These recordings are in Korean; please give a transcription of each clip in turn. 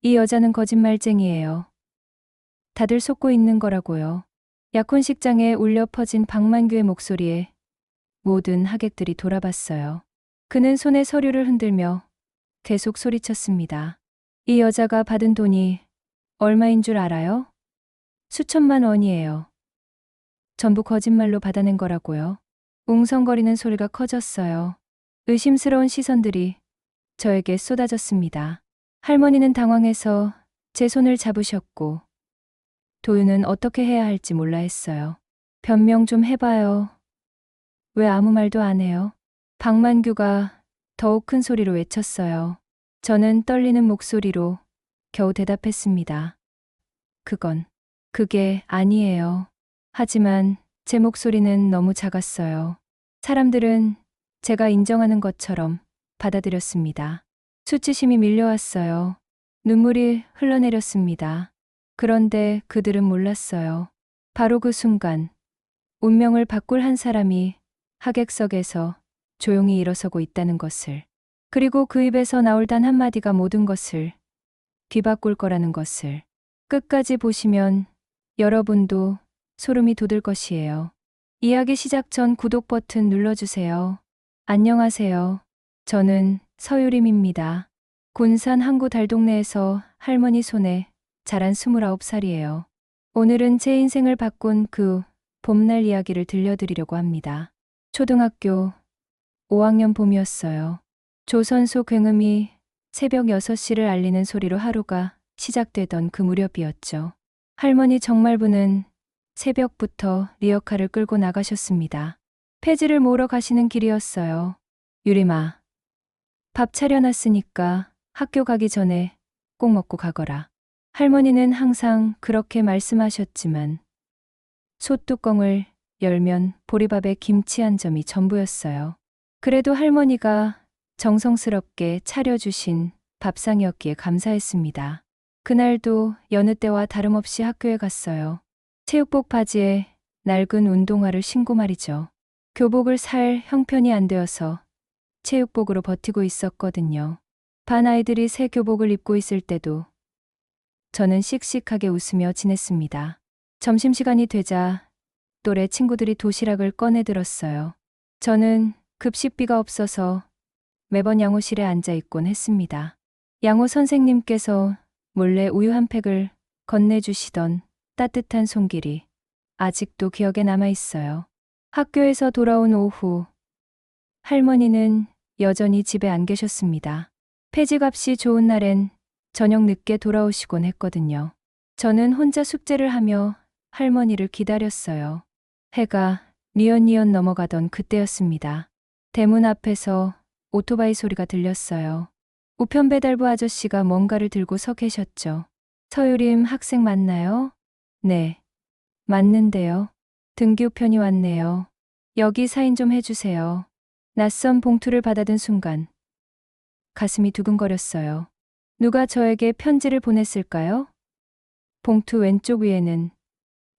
이 여자는 거짓말쟁이에요. 다들 속고 있는 거라고요. 약혼식장에 울려 퍼진 박만규의 목소리에 모든 하객들이 돌아봤어요. 그는 손에 서류를 흔들며 계속 소리쳤습니다. 이 여자가 받은 돈이 얼마인 줄 알아요? 수천만 원이에요. 전부 거짓말로 받아낸 거라고요. 웅성거리는 소리가 커졌어요. 의심스러운 시선들이 저에게 쏟아졌습니다. 할머니는 당황해서 제 손을 잡으셨고 도윤은 어떻게 해야 할지 몰라 했어요. 변명 좀 해봐요. 왜 아무 말도 안 해요? 박만규가 더욱 큰 소리로 외쳤어요. 저는 떨리는 목소리로 겨우 대답했습니다. 그게 아니에요. 하지만 제 목소리는 너무 작았어요. 사람들은 제가 인정하는 것처럼 받아들였습니다. 수치심이 밀려왔어요. 눈물이 흘러내렸습니다. 그런데 그들은 몰랐어요. 바로 그 순간 운명을 바꿀 한 사람이 하객석에서 조용히 일어서고 있다는 것을, 그리고 그 입에서 나올 단 한마디가 모든 것을 뒤바꿀 거라는 것을. 끝까지 보시면 여러분도 소름이 돋을 것이에요. 이야기 시작 전 구독 버튼 눌러주세요. 안녕하세요. 저는 서유림입니다. 군산 항구 달동네에서 할머니 손에 자란 29살이에요. 오늘은 제 인생을 바꾼 그 봄날 이야기를 들려드리려고 합니다. 초등학교 5학년 봄이었어요. 조선소 굉음이 새벽 6시를 알리는 소리로 하루가 시작되던 그 무렵이었죠. 할머니 정말부는 새벽부터 리어카를 끌고 나가셨습니다. 폐지를 모으러 가시는 길이었어요. 유림아, 밥 차려놨으니까 학교 가기 전에 꼭 먹고 가거라. 할머니는 항상 그렇게 말씀하셨지만 솥뚜껑을 열면 보리밥에 김치 한 점이 전부였어요. 그래도 할머니가 정성스럽게 차려주신 밥상이었기에 감사했습니다. 그날도 여느 때와 다름없이 학교에 갔어요. 체육복 바지에 낡은 운동화를 신고 말이죠. 교복을 살 형편이 안 되어서 체육복으로 버티고 있었거든요. 반 아이들이 새 교복을 입고 있을 때도 저는 씩씩하게 웃으며 지냈습니다. 점심시간이 되자 또래 친구들이 도시락을 꺼내 들었어요. 저는 급식비가 없어서 매번 양호실에 앉아 있곤 했습니다. 양호 선생님께서 몰래 우유 한 팩을 건네주시던 따뜻한 손길이 아직도 기억에 남아 있어요. 학교에서 돌아온 오후, 할머니는 여전히 집에 안 계셨습니다. 폐지값이 좋은 날엔 저녁 늦게 돌아오시곤 했거든요. 저는 혼자 숙제를 하며 할머니를 기다렸어요. 해가 뉘엿뉘엿 넘어가던 그때였습니다. 대문 앞에서 오토바이 소리가 들렸어요. 우편 배달부 아저씨가 뭔가를 들고 서 계셨죠. 서유림 학생 맞나요? 네, 맞는데요. 등기우편이 왔네요. 여기 사인 좀 해주세요. 낯선 봉투를 받아든 순간 가슴이 두근거렸어요. 누가 저에게 편지를 보냈을까요? 봉투 왼쪽 위에는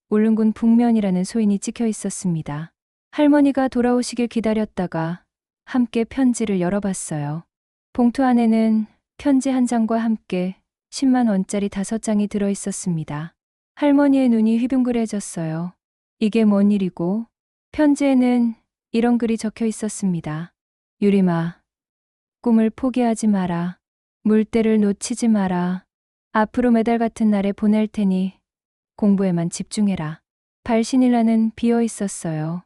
울릉군 북면이라는 소인이 찍혀 있었습니다. 할머니가 돌아오시길 기다렸다가 함께 편지를 열어봤어요. 봉투 안에는 편지 한 장과 함께 10만 원짜리 5장이 들어 있었습니다. 할머니의 눈이 휘둥그레졌어요. 이게 뭔 일이고? 편지에는 이런 글이 적혀 있었습니다. 유림아, 꿈을 포기하지 마라. 물때를 놓치지 마라. 앞으로 매달 같은 날에 보낼 테니 공부에만 집중해라. 발신일란은 비어 있었어요.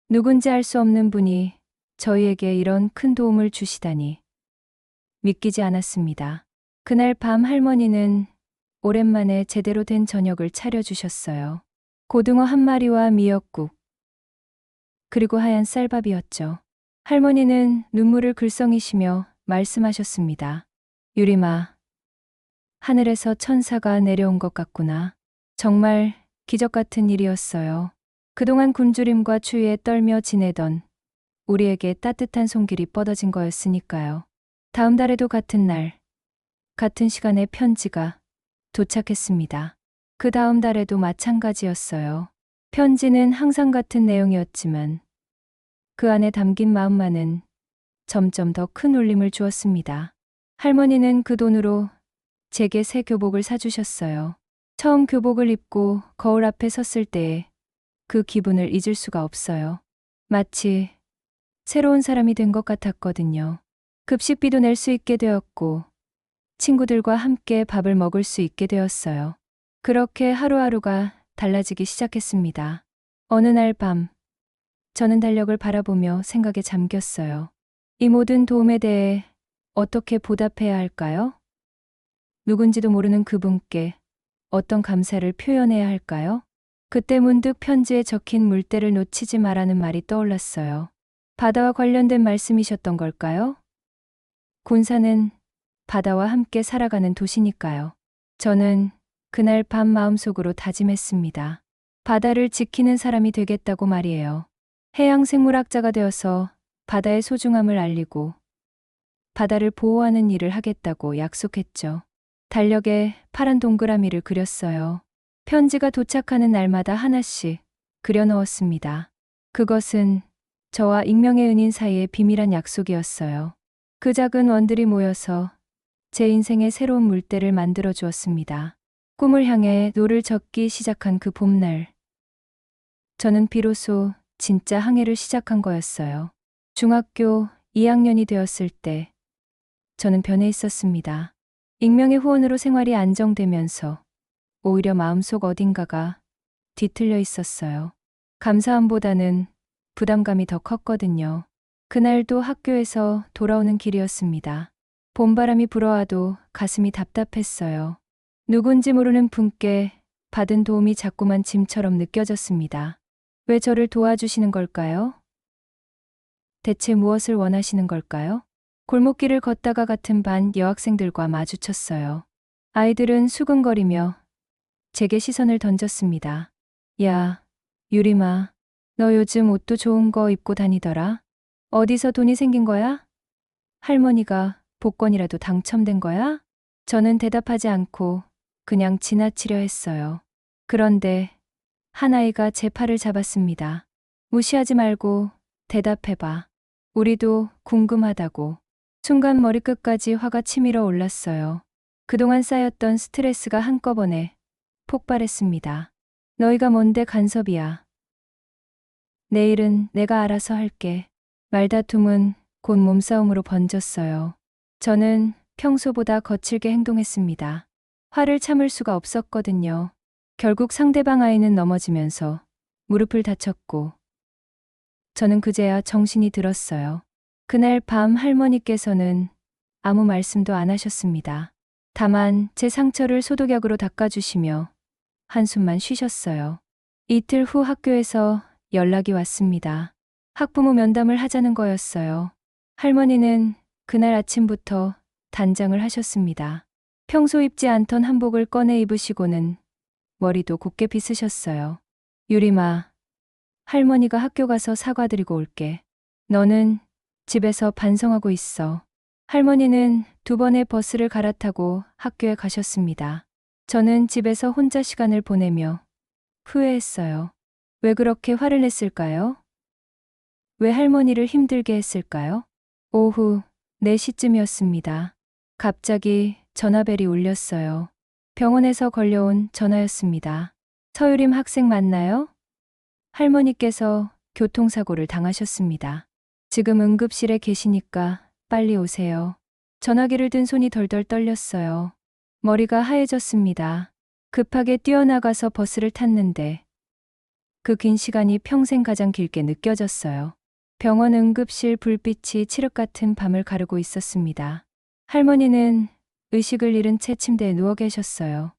누군지 알 수 없는 분이 저희에게 이런 큰 도움을 주시다니 믿기지 않았습니다. 그날 밤 할머니는 오랜만에 제대로 된 저녁을 차려주셨어요. 고등어 한 마리와 미역국, 그리고 하얀 쌀밥이었죠. 할머니는 눈물을 글썽이시며 말씀하셨습니다. 유림아, 하늘에서 천사가 내려온 것 같구나. 정말 기적 같은 일이었어요. 그동안 굶주림과 추위에 떨며 지내던 우리에게 따뜻한 손길이 뻗어진 거였으니까요. 다음 달에도 같은 날, 같은 시간에 편지가 도착했습니다. 그 다음 달에도 마찬가지였어요. 편지는 항상 같은 내용이었지만 그 안에 담긴 마음만은 점점 더 큰 울림을 주었습니다. 할머니는 그 돈으로 제게 새 교복을 사주셨어요. 처음 교복을 입고 거울 앞에 섰을 때의 그 기분을 잊을 수가 없어요. 마치 새로운 사람이 된 것 같았거든요. 급식비도 낼 수 있게 되었고, 친구들과 함께 밥을 먹을 수 있게 되었어요. 그렇게 하루하루가 달라지기 시작했습니다. 어느 날 밤, 저는 달력을 바라보며 생각에 잠겼어요. 이 모든 도움에 대해 어떻게 보답해야 할까요? 누군지도 모르는 그분께 어떤 감사를 표현해야 할까요? 그때 문득 편지에 적힌 물때를 놓치지 마라는 말이 떠올랐어요. 바다와 관련된 말씀이셨던 걸까요? 곤사는 바다와 함께 살아가는 도시니까요. 저는 그날 밤 마음속으로 다짐했습니다. 바다를 지키는 사람이 되겠다고 말이에요. 해양생물학자가 되어서 바다의 소중함을 알리고 바다를 보호하는 일을 하겠다고 약속했죠. 달력에 파란 동그라미를 그렸어요. 편지가 도착하는 날마다 하나씩 그려 넣었습니다. 그것은 저와 익명의 은인 사이의 비밀한 약속이었어요. 그 작은 원들이 모여서 제 인생의 새로운 물때를 만들어 주었습니다. 꿈을 향해 노를 젓기 시작한 그 봄날, 저는 비로소 진짜 항해를 시작한 거였어요. 중학교 2학년이 되었을 때 저는 변해 있었습니다. 익명의 후원으로 생활이 안정되면서 오히려 마음속 어딘가가 뒤틀려 있었어요. 감사함보다는 부담감이 더 컸거든요. 그날도 학교에서 돌아오는 길이었습니다. 봄바람이 불어와도 가슴이 답답했어요. 누군지 모르는 분께 받은 도움이 자꾸만 짐처럼 느껴졌습니다. 왜 저를 도와주시는 걸까요? 대체 무엇을 원하시는 걸까요? 골목길을 걷다가 같은 반 여학생들과 마주쳤어요. 아이들은 수근거리며 제게 시선을 던졌습니다. 야, 유림아, 너 요즘 옷도 좋은 거 입고 다니더라? 어디서 돈이 생긴 거야? 할머니가 복권이라도 당첨된 거야? 저는 대답하지 않고 그냥 지나치려 했어요. 그런데 한 아이가 제 팔을 잡았습니다. 무시하지 말고 대답해봐. 우리도 궁금하다고. 순간 머리끝까지 화가 치밀어 올랐어요. 그동안 쌓였던 스트레스가 한꺼번에 폭발했습니다. 너희가 뭔데 간섭이야. 내일은 내가 알아서 할게. 말다툼은 곧 몸싸움으로 번졌어요. 저는 평소보다 거칠게 행동했습니다. 화를 참을 수가 없었거든요. 결국 상대방 아이는 넘어지면서 무릎을 다쳤고, 저는 그제야 정신이 들었어요. 그날 밤 할머니께서는 아무 말씀도 안 하셨습니다. 다만 제 상처를 소독약으로 닦아주시며 한숨만 쉬셨어요. 이틀 후 학교에서 연락이 왔습니다. 학부모 면담을 하자는 거였어요. 할머니는 그날 아침부터 단장을 하셨습니다. 평소 입지 않던 한복을 꺼내 입으시고는 머리도 곱게 빗으셨어요. 유림아, 할머니가 학교 가서 사과드리고 올게. 너는 집에서 반성하고 있어. 할머니는 2번의 버스를 갈아타고 학교에 가셨습니다. 저는 집에서 혼자 시간을 보내며 후회했어요. 왜 그렇게 화를 냈을까요? 왜 할머니를 힘들게 했을까요? 오후 4시쯤이었습니다. 갑자기 전화벨이 울렸어요. 병원에서 걸려온 전화였습니다. 서유림 학생 맞나요? 할머니께서 교통사고를 당하셨습니다. 지금 응급실에 계시니까 빨리 오세요. 전화기를 든 손이 덜덜 떨렸어요. 머리가 하얘졌습니다. 급하게 뛰어나가서 버스를 탔는데 그 긴 시간이 평생 가장 길게 느껴졌어요. 병원 응급실 불빛이 칠흑 같은 밤을 가르고 있었습니다. 할머니는 의식을 잃은 채 침대에 누워 계셨어요.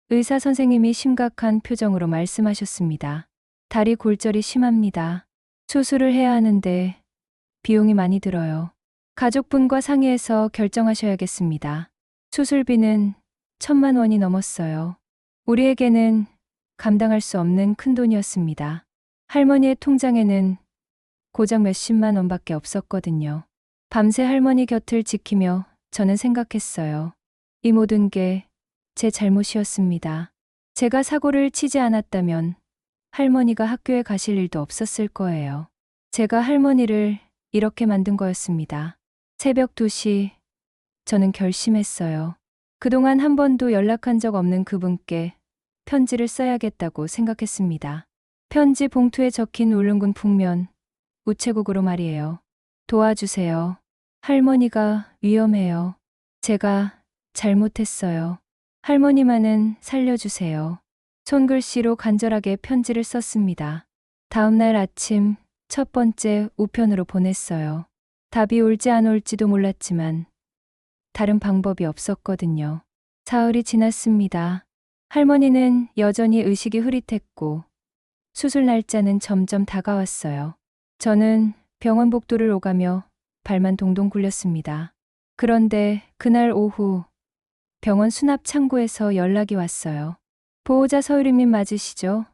의사 선생님이 심각한 표정으로 말씀하셨습니다. 다리 골절이 심합니다. 수술을 해야 하는데 비용이 많이 들어요. 가족분과 상의해서 결정하셔야겠습니다. 수술비는 1,000만 원이 넘었어요. 우리에게는 감당할 수 없는 큰 돈이었습니다. 할머니의 통장에는 고작 몇십만 원밖에 없었거든요. 밤새 할머니 곁을 지키며 저는 생각했어요. 이 모든 게 제 잘못이었습니다. 제가 사고를 치지 않았다면 할머니가 학교에 가실 일도 없었을 거예요. 제가 할머니를 이렇게 만든 거였습니다. 새벽 2시, 저는 결심했어요. 그동안 한 번도 연락한 적 없는 그분께 편지를 써야겠다고 생각했습니다. 편지 봉투에 적힌 울릉군 북면 우체국으로 말이에요. 도와주세요. 할머니가 위험해요. 제가 잘못했어요. 할머니만은 살려주세요. 손글씨로 간절하게 편지를 썼습니다. 다음 날 아침 첫 번째 우편으로 보냈어요. 답이 올지 안 올지도 몰랐지만 다른 방법이 없었거든요. 사흘이 지났습니다. 할머니는 여전히 의식이 흐릿했고 수술 날짜는 점점 다가왔어요. 저는 병원 복도를 오가며 발만 동동 굴렸습니다. 그런데 그날 오후 병원 수납 창고에서 연락이 왔어요. 보호자 서유림님 맞으시죠?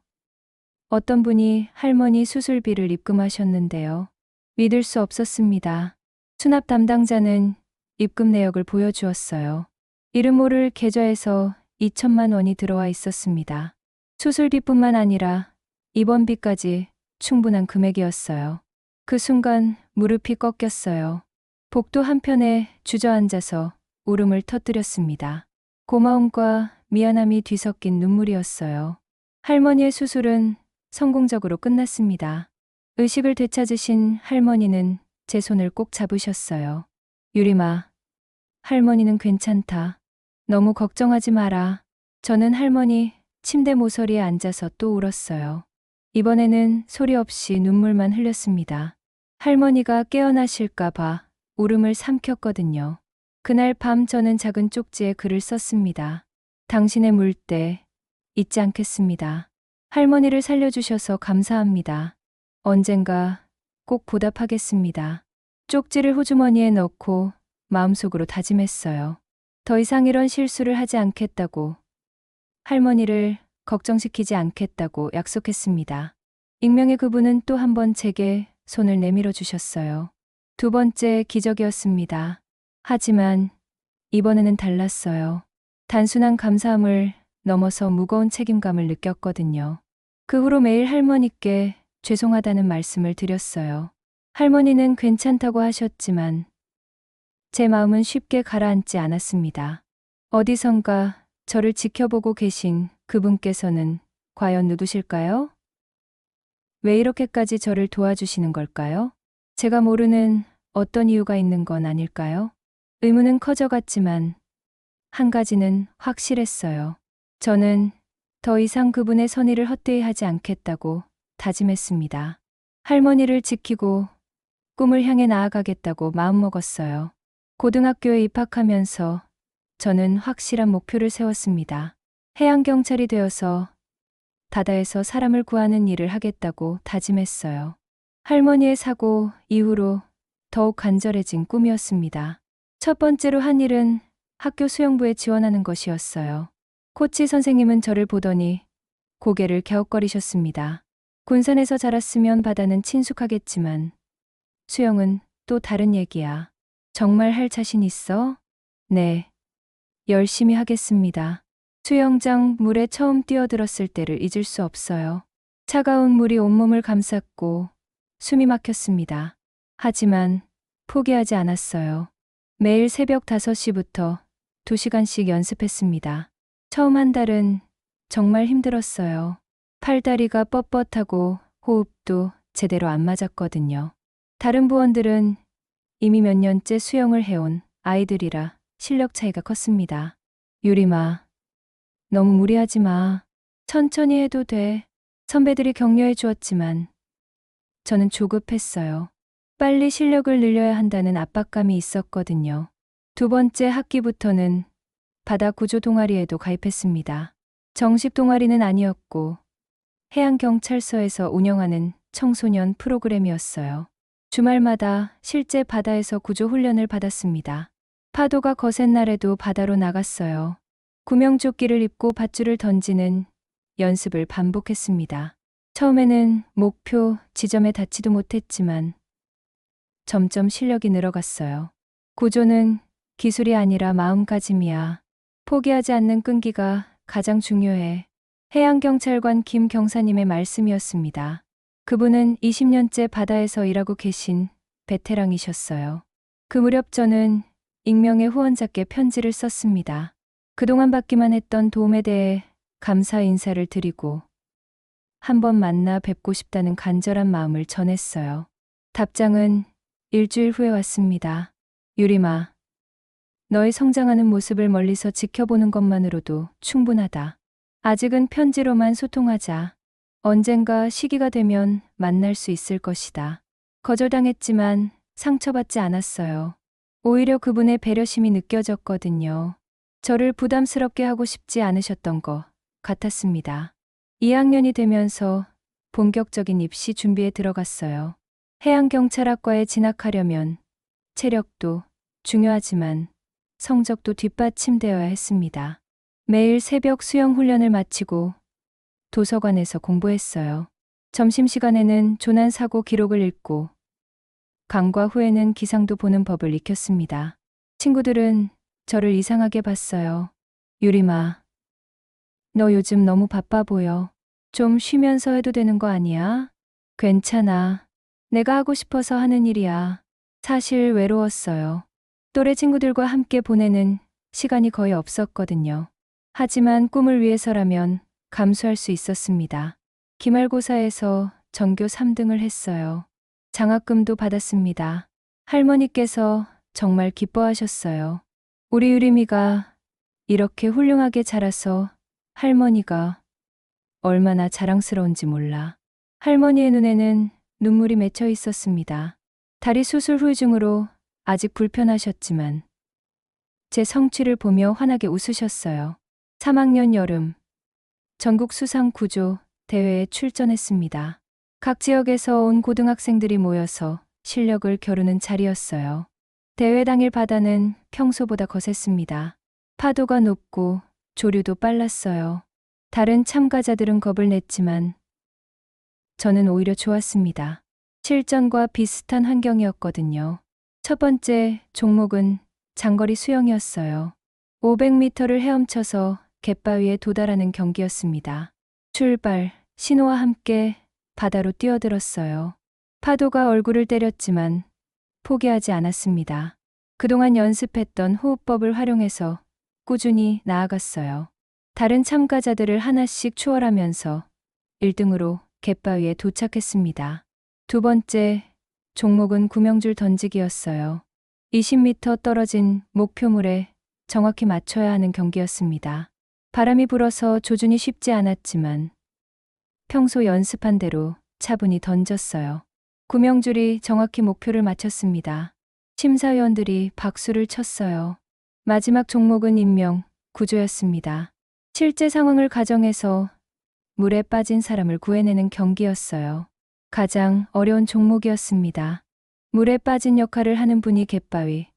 어떤 분이 할머니 수술비를 입금하셨는데요. 믿을 수 없었습니다. 수납 담당자는 입금 내역을 보여주었어요. 이름 모를 계좌에서 2천만 원이 들어와 있었습니다. 수술비뿐만 아니라 입원비까지 충분한 금액이었어요. 그 순간 무릎이 꺾였어요. 복도 한편에 주저앉아서 울음을 터뜨렸습니다. 고마움과 미안함이 뒤섞인 눈물이었어요. 할머니의 수술은 성공적으로 끝났습니다. 의식을 되찾으신 할머니는 제 손을 꼭 잡으셨어요. 유림아, 할머니는 괜찮다. 너무 걱정하지 마라. 저는 할머니 침대 모서리에 앉아서 또 울었어요. 이번에는 소리 없이 눈물만 흘렸습니다. 할머니가 깨어나실까봐 울음을 삼켰거든요. 그날 밤 저는 작은 쪽지에 글을 썼습니다. 당신의 물때 잊지 않겠습니다. 할머니를 살려주셔서 감사합니다. 언젠가 꼭 보답하겠습니다. 쪽지를 호주머니에 넣고 마음속으로 다짐했어요. 더 이상 이런 실수를 하지 않겠다고, 할머니를 걱정시키지 않겠다고 약속했습니다. 익명의 그분은 또 한 번 제게 손을 내밀어 주셨어요. 두 번째 기적이었습니다. 하지만 이번에는 달랐어요. 단순한 감사함을 넘어서 무거운 책임감을 느꼈거든요. 그 후로 매일 할머니께 죄송하다는 말씀을 드렸어요. 할머니는 괜찮다고 하셨지만 제 마음은 쉽게 가라앉지 않았습니다. 어디선가 저를 지켜보고 계신 그분께서는 과연 누구실까요? 왜 이렇게까지 저를 도와주시는 걸까요? 제가 모르는 어떤 이유가 있는 건 아닐까요? 의문은 커져갔지만 한 가지는 확실했어요. 저는 더 이상 그분의 선의를 헛되이 하지 않겠다고 다짐했습니다. 할머니를 지키고 꿈을 향해 나아가겠다고 마음먹었어요. 고등학교에 입학하면서 저는 확실한 목표를 세웠습니다. 해양경찰이 되어서 바다에서 사람을 구하는 일을 하겠다고 다짐했어요. 할머니의 사고 이후로 더욱 간절해진 꿈이었습니다. 첫 번째로 한 일은 학교 수영부에 지원하는 것이었어요. 코치 선생님은 저를 보더니 고개를 갸웃거리셨습니다. 군산에서 자랐으면 바다는 친숙하겠지만 수영은 또 다른 얘기야. 정말 할 자신 있어? 네. 열심히 하겠습니다. 수영장 물에 처음 뛰어들었을 때를 잊을 수 없어요. 차가운 물이 온몸을 감쌌고 숨이 막혔습니다. 하지만 포기하지 않았어요. 매일 새벽 5시부터 2시간씩 연습했습니다. 처음 한 달은 정말 힘들었어요. 팔다리가 뻣뻣하고 호흡도 제대로 안 맞았거든요. 다른 부원들은 이미 몇 년째 수영을 해온 아이들이라 실력 차이가 컸습니다. 유림아, 너무 무리하지 마. 천천히 해도 돼. 선배들이 격려해 주었지만 저는 조급했어요. 빨리 실력을 늘려야 한다는 압박감이 있었거든요. 두 번째 학기부터는 바다 구조 동아리에도 가입했습니다. 정식 동아리는 아니었고 해양경찰서에서 운영하는 청소년 프로그램이었어요. 주말마다 실제 바다에서 구조 훈련을 받았습니다. 파도가 거센 날에도 바다로 나갔어요. 구명조끼를 입고 밧줄을 던지는 연습을 반복했습니다. 처음에는 목표 지점에 닿지도 못했지만 점점 실력이 늘어갔어요. 구조는 기술이 아니라 마음가짐이야. 포기하지 않는 끈기가 가장 중요해. 해양경찰관 김 경사님의 말씀이었습니다. 그분은 20년째 바다에서 일하고 계신 베테랑이셨어요. 그 무렵 저는 익명의 후원자께 편지를 썼습니다. 그동안 받기만 했던 도움에 대해 감사 인사를 드리고 한번 만나 뵙고 싶다는 간절한 마음을 전했어요. 답장은 일주일 후에 왔습니다. 유림아, 너의 성장하는 모습을 멀리서 지켜보는 것만으로도 충분하다. 아직은 편지로만 소통하자. 언젠가 시기가 되면 만날 수 있을 것이다. 거절당했지만 상처받지 않았어요. 오히려 그분의 배려심이 느껴졌거든요. 저를 부담스럽게 하고 싶지 않으셨던 것 같았습니다. 2학년이 되면서 본격적인 입시 준비에 들어갔어요. 해양경찰학과에 진학하려면 체력도 중요하지만 성적도 뒷받침되어야 했습니다. 매일 새벽 수영 훈련을 마치고 도서관에서 공부했어요. 점심시간에는 조난사고 기록을 읽고 강과 후에는 기상도 보는 법을 익혔습니다. 친구들은 저를 이상하게 봤어요. 유림아, 너 요즘 너무 바빠 보여. 좀 쉬면서 해도 되는 거 아니야? 괜찮아. 내가 하고 싶어서 하는 일이야. 사실 외로웠어요. 또래 친구들과 함께 보내는 시간이 거의 없었거든요. 하지만 꿈을 위해서라면 감수할 수 있었습니다. 기말고사에서 전교 3등을 했어요. 장학금도 받았습니다. 할머니께서 정말 기뻐하셨어요. 우리 유림이가 이렇게 훌륭하게 자라서 할머니가 얼마나 자랑스러운지 몰라. 할머니의 눈에는 눈물이 맺혀 있었습니다. 다리 수술 후유증으로 아직 불편하셨지만 제 성취를 보며 환하게 웃으셨어요. 3학년 여름, 전국 수상 구조 대회에 출전했습니다. 각 지역에서 온 고등학생들이 모여서 실력을 겨루는 자리였어요. 대회 당일 바다는 평소보다 거셌습니다. 파도가 높고 조류도 빨랐어요. 다른 참가자들은 겁을 냈지만 저는 오히려 좋았습니다. 실전과 비슷한 환경이었거든요. 첫 번째 종목은 장거리 수영이었어요. 500m를 헤엄쳐서 갯바위에 도달하는 경기였습니다. 출발, 신호와 함께 바다로 뛰어들었어요. 파도가 얼굴을 때렸지만 포기하지 않았습니다. 그동안 연습했던 호흡법을 활용해서 꾸준히 나아갔어요. 다른 참가자들을 하나씩 추월하면서 1등으로 갯바위에 도착했습니다. 두 번째 종목은 구명줄 던지기였어요. 20m 떨어진 목표물에 정확히 맞춰야 하는 경기였습니다. 바람이 불어서 조준이 쉽지 않았지만 평소 연습한 대로 차분히 던졌어요. 구명줄이 정확히 목표를 맞췄습니다. 심사위원들이 박수를 쳤어요. 마지막 종목은 인명 구조였습니다. 실제 상황을 가정해서 물에 빠진 사람을 구해내는 경기였어요. 가장 어려운 종목이었습니다. 물에 빠진 역할을 하는 분이 갯바위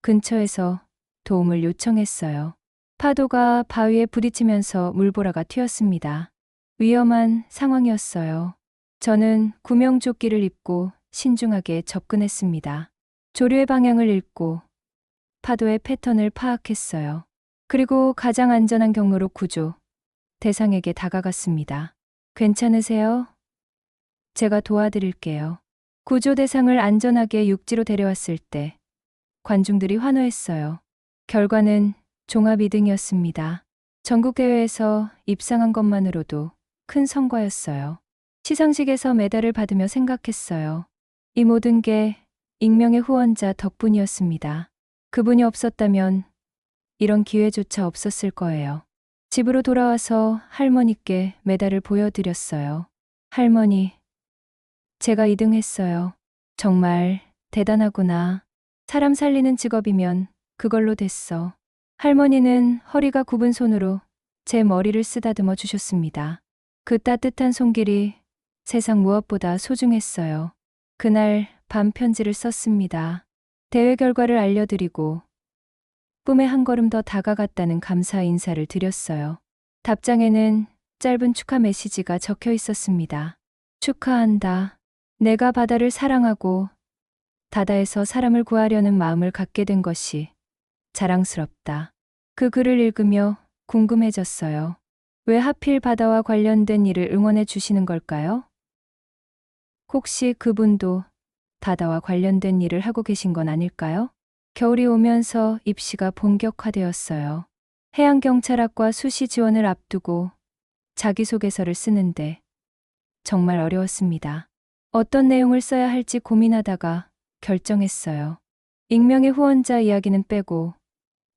근처에서 도움을 요청했어요. 파도가 바위에 부딪히면서 물보라가 튀었습니다. 위험한 상황이었어요. 저는 구명조끼를 입고 신중하게 접근했습니다. 조류의 방향을 읽고 파도의 패턴을 파악했어요. 그리고 가장 안전한 경로로 구조 대상에게 다가갔습니다. 괜찮으세요? 제가 도와드릴게요. 구조 대상을 안전하게 육지로 데려왔을 때 관중들이 환호했어요. 결과는 종합 2등이었습니다. 전국대회에서 입상한 것만으로도 큰 성과였어요. 시상식에서 메달을 받으며 생각했어요. 이 모든 게 익명의 후원자 덕분이었습니다. 그분이 없었다면 이런 기회조차 없었을 거예요. 집으로 돌아와서 할머니께 메달을 보여드렸어요. 할머니, 제가 2등 했어요. 정말 대단하구나. 사람 살리는 직업이면 그걸로 됐어. 할머니는 허리가 굽은 손으로 제 머리를 쓰다듬어 주셨습니다. 그 따뜻한 손길이 세상 무엇보다 소중했어요. 그날 밤 편지를 썼습니다. 대회 결과를 알려드리고 꿈에 한 걸음 더 다가갔다는 감사 인사를 드렸어요. 답장에는 짧은 축하 메시지가 적혀 있었습니다. 축하한다. 내가 바다를 사랑하고 바다에서 사람을 구하려는 마음을 갖게 된 것이 자랑스럽다. 그 글을 읽으며 궁금해졌어요. 왜 하필 바다와 관련된 일을 응원해 주시는 걸까요? 혹시 그분도 바다와 관련된 일을 하고 계신 건 아닐까요? 겨울이 오면서 입시가 본격화되었어요. 해양경찰학과 수시 지원을 앞두고 자기소개서를 쓰는데 정말 어려웠습니다. 어떤 내용을 써야 할지 고민하다가 결정했어요. 익명의 후원자 이야기는 빼고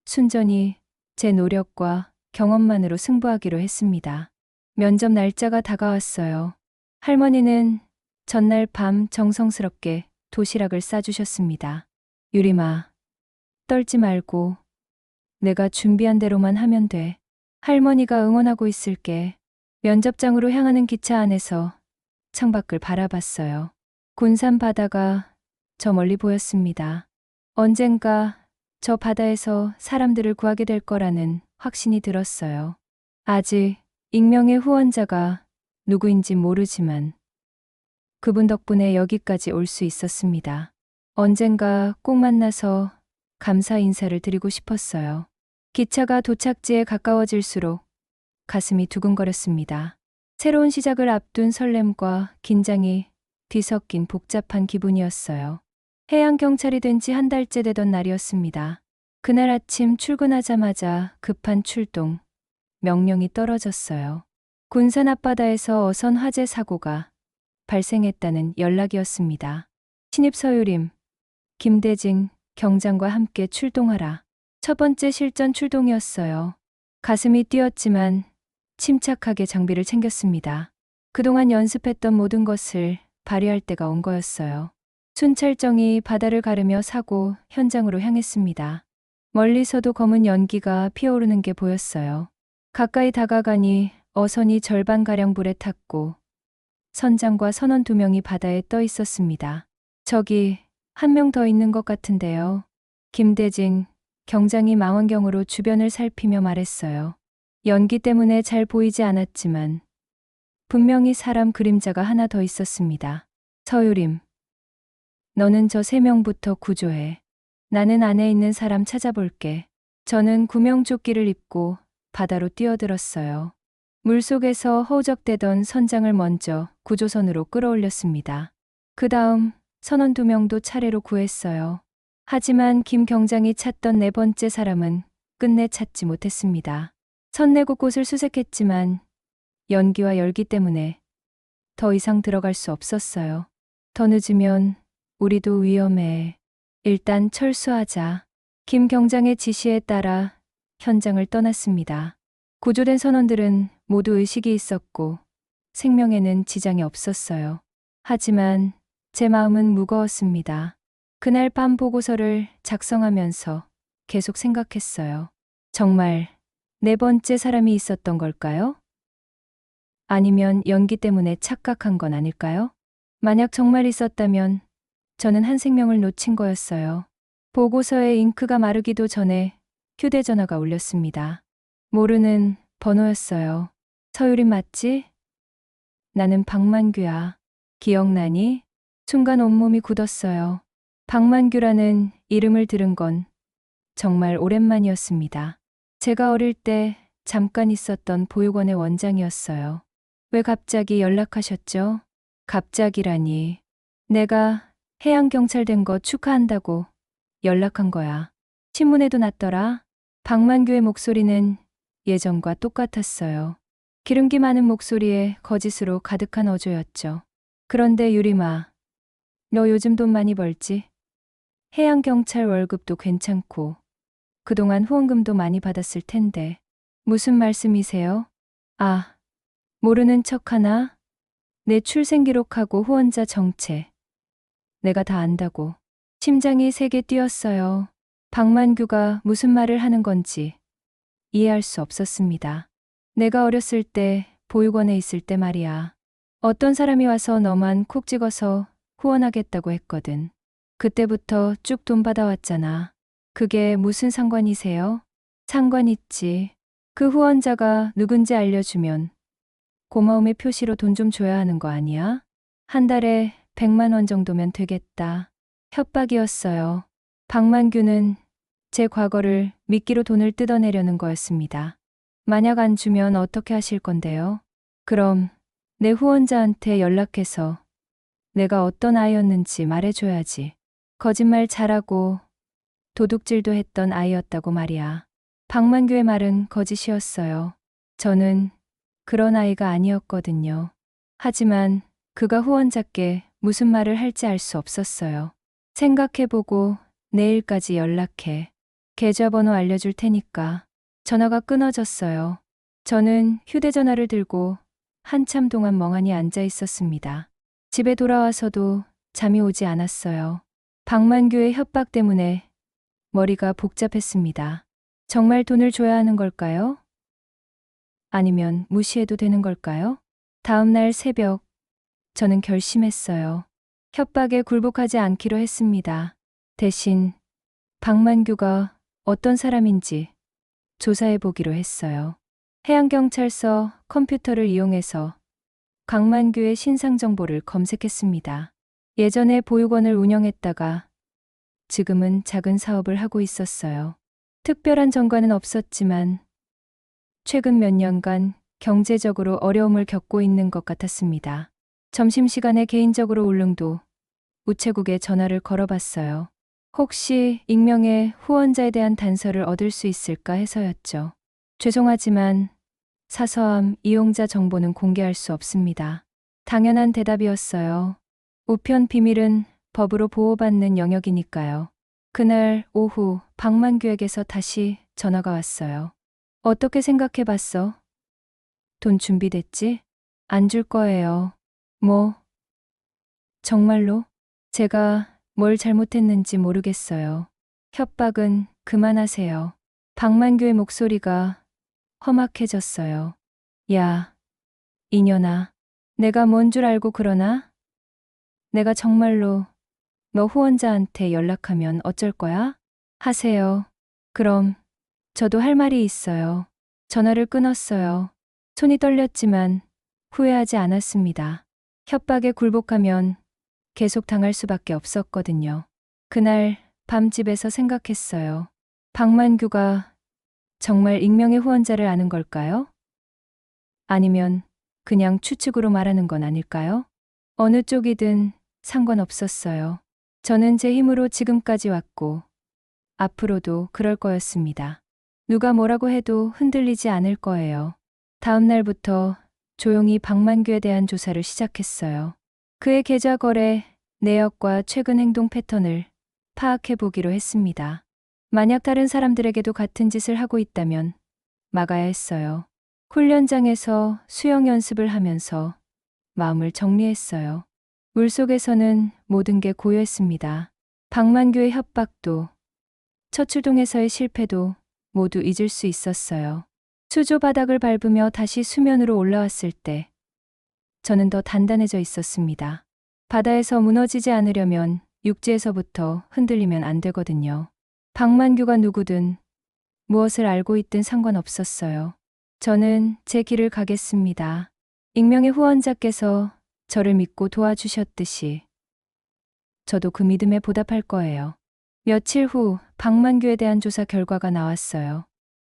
순전히 제 노력과 경험만으로 승부하기로 했습니다. 면접 날짜가 다가왔어요. 할머니는 전날 밤 정성스럽게 도시락을 싸주셨습니다. 유림아, 떨지 말고 내가 준비한 대로만 하면 돼. 할머니가 응원하고 있을게. 면접장으로 향하는 기차 안에서 창밖을 바라봤어요. 군산 바다가 저 멀리 보였습니다. 언젠가 저 바다에서 사람들을 구하게 될 거라는 확신이 들었어요. 아직 익명의 후원자가 누구인지 모르지만 그분 덕분에 여기까지 올 수 있었습니다. 언젠가 꼭 만나서 감사 인사를 드리고 싶었어요. 기차가 도착지에 가까워질수록 가슴이 두근거렸습니다. 새로운 시작을 앞둔 설렘과 긴장이 뒤섞인 복잡한 기분이었어요. 해양경찰이 된 지 한 달째 되던 날이었습니다. 그날 아침 출근하자마자 급한 출동 명령이 떨어졌어요. 군산 앞바다에서 어선 화재 사고가 발생했다는 연락이었습니다. 신입 서유림, 김대진 경장과 함께 출동하라. 첫 번째 실전 출동이었어요. 가슴이 뛰었지만 침착하게 장비를 챙겼습니다. 그동안 연습했던 모든 것을 발휘할 때가 온 거였어요. 순찰정이 바다를 가르며 사고 현장으로 향했습니다. 멀리서도 검은 연기가 피어오르는 게 보였어요. 가까이 다가가니 어선이 절반가량 불에 탔고 선장과 선원 2명이 바다에 떠 있었습니다. 저기 한 명 더 있는 것 같은데요. 김대진 경장이 망원경으로 주변을 살피며 말했어요. 연기 때문에 잘 보이지 않았지만 분명히 사람 그림자가 하나 더 있었습니다. 서유림, 너는 저 3명부터 구조해. 나는 안에 있는 사람 찾아볼게. 저는 구명조끼를 입고 바다로 뛰어들었어요. 물속에서 허우적대던 선장을 먼저 구조선으로 끌어올렸습니다. 그 다음 선원 2명도 차례로 구했어요. 하지만 김 경장이 찾던 4번째 사람은 끝내 찾지 못했습니다. 선 4곳을 수색했지만 연기와 열기 때문에 더 이상 들어갈 수 없었어요. 더 늦으면 우리도 위험해. 일단 철수하자. 김 경장의 지시에 따라 현장을 떠났습니다. 구조된 선원들은 모두 의식이 있었고 생명에는 지장이 없었어요. 하지만 제 마음은 무거웠습니다. 그날 밤 보고서를 작성하면서 계속 생각했어요. 정말 4번째 사람이 있었던 걸까요? 아니면 연기 때문에 착각한 건 아닐까요? 만약 정말 있었다면 저는 한 생명을 놓친 거였어요. 보고서에 잉크가 마르기도 전에 휴대전화가 울렸습니다. 모르는 번호였어요. 서유림 맞지? 나는 박만규야. 기억나니? 순간 온몸이 굳었어요. 박만규라는 이름을 들은 건 정말 오랜만이었습니다. 제가 어릴 때 잠깐 있었던 보육원의 원장이었어요. 왜 갑자기 연락하셨죠? 갑자기라니. 내가 해양경찰 된 거 축하한다고 연락한 거야. 신문에도 났더라. 박만규의 목소리는 예전과 똑같았어요. 기름기 많은 목소리에 거짓으로 가득한 어조였죠. 그런데 유림아, 너 요즘 돈 많이 벌지? 해양경찰 월급도 괜찮고 그동안 후원금도 많이 받았을 텐데 무슨 말씀이세요? 아, 모르는 척하나? 내 출생기록하고 후원자 정체 내가 다 안다고. 심장이 세게 뛰었어요. 박만규가 무슨 말을 하는 건지 이해할 수 없었습니다. 내가 어렸을 때 보육원에 있을 때 말이야. 어떤 사람이 와서 너만 콕 찍어서 후원하겠다고 했거든. 그때부터 쭉 돈 받아왔잖아. 그게 무슨 상관이세요? 상관 있지. 그 후원자가 누군지 알려주면 고마움의 표시로 돈 좀 줘야 하는 거 아니야? 한 달에 100만 원 정도면 되겠다. 협박이었어요. 박만규는 제 과거를 미끼로 돈을 뜯어내려는 거였습니다. 만약 안 주면 어떻게 하실 건데요? 그럼 내 후원자한테 연락해서 내가 어떤 아이였는지 말해줘야지. 거짓말 잘하고 도둑질도 했던 아이였다고 말이야. 박만규의 말은 거짓이었어요. 저는 그런 아이가 아니었거든요. 하지만 그가 후원자께 무슨 말을 할지 알 수 없었어요. 생각해보고 내일까지 연락해. 계좌번호 알려줄 테니까. 전화가 끊어졌어요. 저는 휴대전화를 들고 한참 동안 멍하니 앉아 있었습니다. 집에 돌아와서도 잠이 오지 않았어요. 박만규의 협박 때문에 머리가 복잡했습니다. 정말 돈을 줘야 하는 걸까요? 아니면 무시해도 되는 걸까요? 다음 날 새벽, 저는 결심했어요. 협박에 굴복하지 않기로 했습니다. 대신 박만규가 어떤 사람인지 조사해 보기로 했어요. 해양경찰서 컴퓨터를 이용해서 강만규의 신상 정보를 검색했습니다. 예전에 보육원을 운영했다가 지금은 작은 사업을 하고 있었어요. 특별한 전과는 없었지만 최근 몇 년간 경제적으로 어려움을 겪고 있는 것 같았습니다. 점심시간에 개인적으로 울릉도 우체국에 전화를 걸어봤어요. 혹시 익명의 후원자에 대한 단서를 얻을 수 있을까 해서였죠. 죄송하지만 사서함 이용자 정보는 공개할 수 없습니다. 당연한 대답이었어요. 우편 비밀은 법으로 보호받는 영역이니까요. 그날 오후 박만규에게서 다시 전화가 왔어요. 어떻게 생각해봤어? 돈 준비됐지? 안 줄 거예요. 뭐? 정말로? 제가 뭘 잘못했는지 모르겠어요. 협박은 그만하세요. 박만규의 목소리가 험악해졌어요. 야, 이년아. 내가 뭔 줄 알고 그러나? 내가 정말로 너 후원자한테 연락하면 어쩔 거야? 하세요. 그럼 저도 할 말이 있어요. 전화를 끊었어요. 손이 떨렸지만 후회하지 않았습니다. 협박에 굴복하면 계속 당할 수밖에 없었거든요. 그날 밤 집에서 생각했어요. 박만규가 정말 익명의 후원자를 아는 걸까요? 아니면 그냥 추측으로 말하는 건 아닐까요? 어느 쪽이든 상관없었어요. 저는 제 힘으로 지금까지 왔고 앞으로도 그럴 거였습니다. 누가 뭐라고 해도 흔들리지 않을 거예요. 다음 날부터 조용히 박만규에 대한 조사를 시작했어요. 그의 계좌 거래 내역과 최근 행동 패턴을 파악해 보기로 했습니다. 만약 다른 사람들에게도 같은 짓을 하고 있다면 막아야 했어요. 훈련장에서 수영 연습을 하면서 마음을 정리했어요. 물속에서는 모든 게 고요했습니다. 박만규의 협박도, 첫 출동에서의 실패도 모두 잊을 수 있었어요. 수조 바닥을 밟으며 다시 수면으로 올라왔을 때 저는 더 단단해져 있었습니다. 바다에서 무너지지 않으려면 육지에서부터 흔들리면 안 되거든요. 박만규가 누구든 무엇을 알고 있든 상관없었어요. 저는 제 길을 가겠습니다. 익명의 후원자께서 저를 믿고 도와주셨듯이 저도 그 믿음에 보답할 거예요. 며칠 후 박만규에 대한 조사 결과가 나왔어요.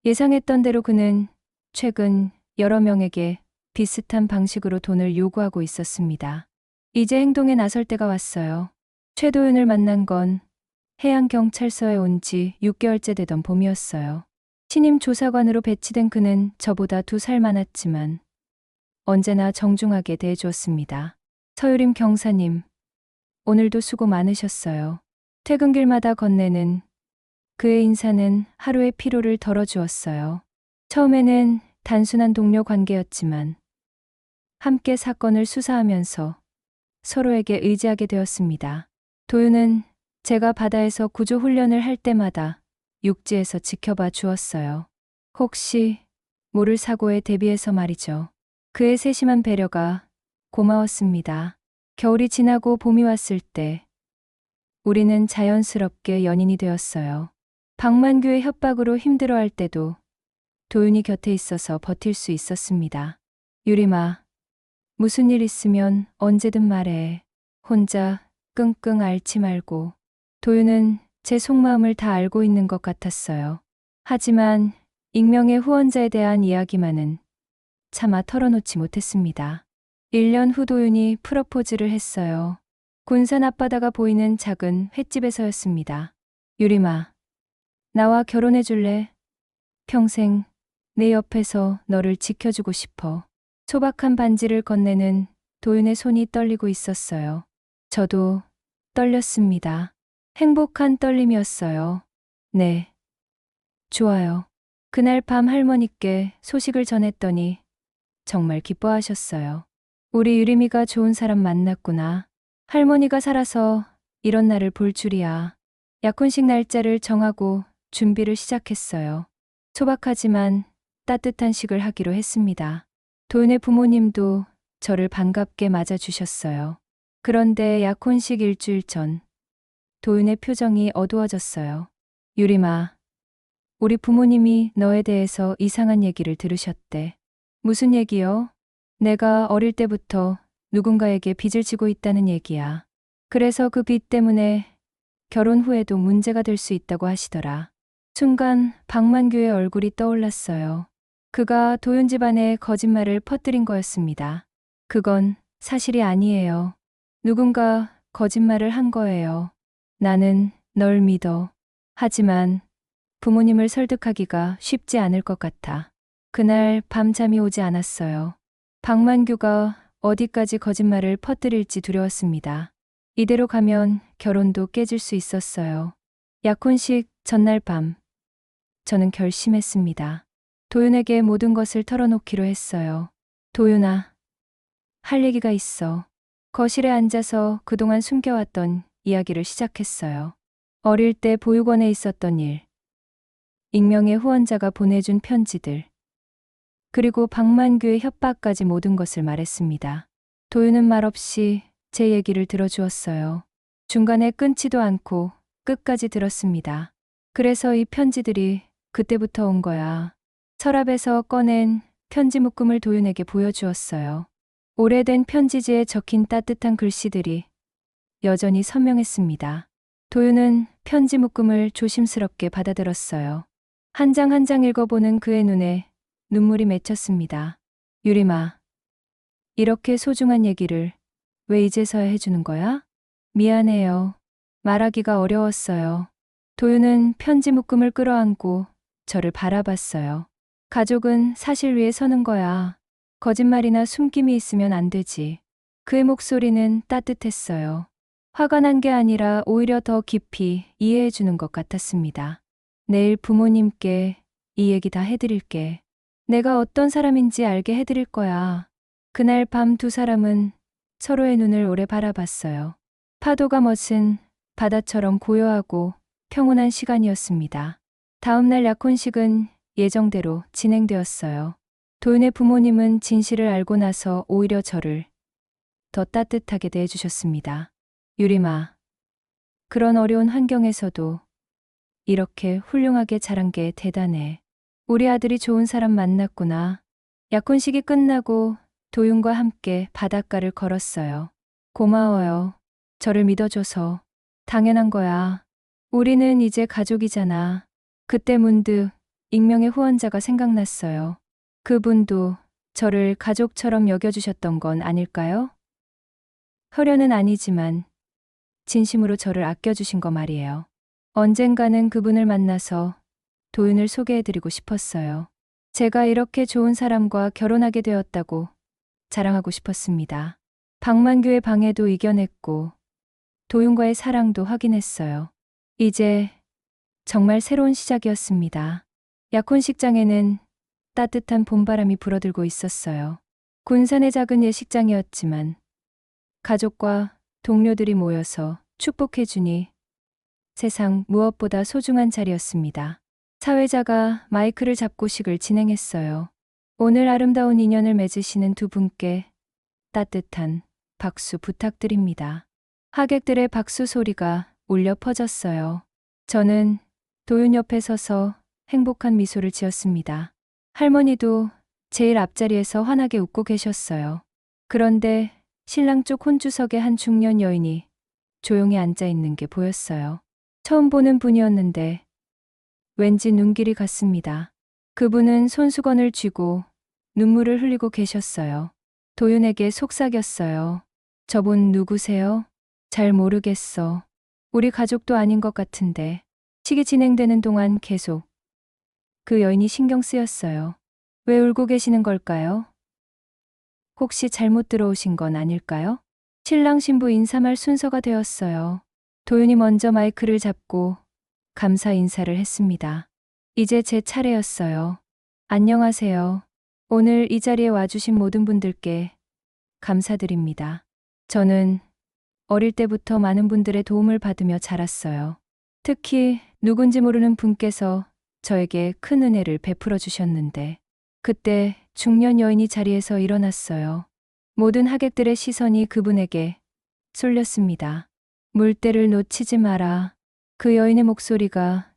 예상했던 대로 그는 최근 여러 명에게 비슷한 방식으로 돈을 요구하고 있었습니다. 이제 행동에 나설 때가 왔어요. 최도윤을 만난 건 해양경찰서에 온 지 6개월째 되던 봄이었어요. 신임 조사관으로 배치된 그는 저보다 2살 많았지만 언제나 정중하게 대해주었습니다. 서유림 경사님, 오늘도 수고 많으셨어요. 퇴근길마다 건네는 그의 인사는 하루의 피로를 덜어주었어요. 처음에는 단순한 동료 관계였지만 함께 사건을 수사하면서 서로에게 의지하게 되었습니다. 도윤은 제가 바다에서 구조 훈련을 할 때마다 육지에서 지켜봐 주었어요. 혹시 모를 사고에 대비해서 말이죠. 그의 세심한 배려가 고마웠습니다. 겨울이 지나고 봄이 왔을 때 우리는 자연스럽게 연인이 되었어요. 박만규의 협박으로 힘들어할 때도 도윤이 곁에 있어서 버틸 수 있었습니다. 유림아, 무슨 일 있으면 언제든 말해. 혼자 끙끙 앓지 말고. 도윤은 제 속마음을 다 알고 있는 것 같았어요. 하지만 익명의 후원자에 대한 이야기만은 차마 털어놓지 못했습니다. 1년 후 도윤이 프러포즈를 했어요. 군산 앞바다가 보이는 작은 횟집에서였습니다. 유림아, 나와 결혼해 줄래? 평생 내 옆에서 너를 지켜주고 싶어. 소박한 반지를 건네는 도윤의 손이 떨리고 있었어요. 저도 떨렸습니다. 행복한 떨림이었어요. 네, 좋아요. 그날 밤 할머니께 소식을 전했더니 정말 기뻐하셨어요. 우리 유림이가 좋은 사람 만났구나. 할머니가 살아서 이런 날을 볼 줄이야. 약혼식 날짜를 정하고 준비를 시작했어요. 소박하지만 따뜻한 식을 하기로 했습니다. 도윤의 부모님도 저를 반갑게 맞아주셨어요. 그런데 약혼식 일주일 전, 도윤의 표정이 어두워졌어요. 유림아, 우리 부모님이 너에 대해서 이상한 얘기를 들으셨대. 무슨 얘기요? 내가 어릴 때부터 누군가에게 빚을 지고 있다는 얘기야. 그래서 그 빚 때문에 결혼 후에도 문제가 될 수 있다고 하시더라. 순간 박만규의 얼굴이 떠올랐어요. 그가 도윤 집안에 거짓말을 퍼뜨린 거였습니다. 그건 사실이 아니에요. 누군가 거짓말을 한 거예요. 나는 널 믿어. 하지만 부모님을 설득하기가 쉽지 않을 것 같아. 그날 밤 잠이 오지 않았어요. 박만규가 어디까지 거짓말을 퍼뜨릴지 두려웠습니다. 이대로 가면 결혼도 깨질 수 있었어요. 약혼식 전날 밤, 저는 결심했습니다. 도윤에게 모든 것을 털어놓기로 했어요. 도윤아, 할 얘기가 있어. 거실에 앉아서 그동안 숨겨왔던 이야기를 시작했어요. 어릴 때 보육원에 있었던 일, 익명의 후원자가 보내준 편지들, 그리고 박만규의 협박까지 모든 것을 말했습니다. 도윤은 말없이 제 얘기를 들어주었어요. 중간에 끊지도 않고 끝까지 들었습니다. 그래서 이 편지들이 그때부터 온 거야. 서랍에서 꺼낸 편지 묶음을 도윤에게 보여주었어요. 오래된 편지지에 적힌 따뜻한 글씨들이 여전히 선명했습니다. 도윤은 편지 묶음을 조심스럽게 받아들었어요. 한 장 한 장 읽어보는 그의 눈에 눈물이 맺혔습니다. 유림아, 이렇게 소중한 얘기를 왜 이제서야 해주는 거야? 미안해요. 말하기가 어려웠어요. 도윤은 편지 묶음을 끌어안고 저를 바라봤어요. 가족은 사실 위에 서는 거야. 거짓말이나 숨김이 있으면 안 되지. 그의 목소리는 따뜻했어요. 화가 난 게 아니라 오히려 더 깊이 이해해 주는 것 같았습니다. 내일 부모님께 이 얘기 다 해드릴게. 내가 어떤 사람인지 알게 해드릴 거야. 그날 밤 두 사람은 서로의 눈을 오래 바라봤어요. 파도가 멋은 바다처럼 고요하고 평온한 시간이었습니다. 다음 날 약혼식은 예정대로 진행되었어요. 도윤의 부모님은 진실을 알고 나서 오히려 저를 더 따뜻하게 대해주셨습니다. 유림아, 그런 어려운 환경에서도 이렇게 훌륭하게 자란 게 대단해. 우리 아들이 좋은 사람 만났구나. 약혼식이 끝나고 도윤과 함께 바닷가를 걸었어요. 고마워요. 저를 믿어줘서. 당연한 거야. 우리는 이제 가족이잖아. 그때 문득 익명의 후원자가 생각났어요. 그분도 저를 가족처럼 여겨주셨던 건 아닐까요? 혈연은 아니지만 진심으로 저를 아껴주신 거 말이에요. 언젠가는 그분을 만나서 도윤을 소개해드리고 싶었어요. 제가 이렇게 좋은 사람과 결혼하게 되었다고 자랑하고 싶었습니다. 박만규의 방해도 이겨냈고 도윤과의 사랑도 확인했어요. 이제 정말 새로운 시작이었습니다. 약혼식장에는 따뜻한 봄바람이 불어들고 있었어요. 군산의 작은 예식장이었지만 가족과 동료들이 모여서 축복해주니 세상 무엇보다 소중한 자리였습니다. 사회자가 마이크를 잡고 식을 진행했어요. 오늘 아름다운 인연을 맺으시는 두 분께 따뜻한 박수 부탁드립니다. 하객들의 박수 소리가 울려 퍼졌어요. 저는 도윤 옆에 서서 행복한 미소를 지었습니다. 할머니도 제일 앞자리에서 환하게 웃고 계셨어요. 그런데 신랑 쪽 혼주석에 한 중년 여인이 조용히 앉아 있는 게 보였어요. 처음 보는 분이었는데 왠지 눈길이 갔습니다. 그분은 손수건을 쥐고 눈물을 흘리고 계셨어요. 도윤에게 속삭였어요. 저분 누구세요? 잘 모르겠어. 우리 가족도 아닌 것 같은데. 식이 진행되는 동안 계속 그 여인이 신경 쓰였어요. 왜 울고 계시는 걸까요? 혹시 잘못 들어오신 건 아닐까요? 신랑 신부 인사말 순서가 되었어요. 도윤이 먼저 마이크를 잡고 감사 인사를 했습니다. 이제 제 차례였어요. 안녕하세요. 오늘 이 자리에 와주신 모든 분들께 감사드립니다. 저는 어릴 때부터 많은 분들의 도움을 받으며 자랐어요. 특히 누군지 모르는 분께서 저에게 큰 은혜를 베풀어 주셨는데, 그때 중년 여인이 자리에서 일어났어요. 모든 하객들의 시선이 그분에게 쏠렸습니다. 물때를 놓치지 마라. 그 여인의 목소리가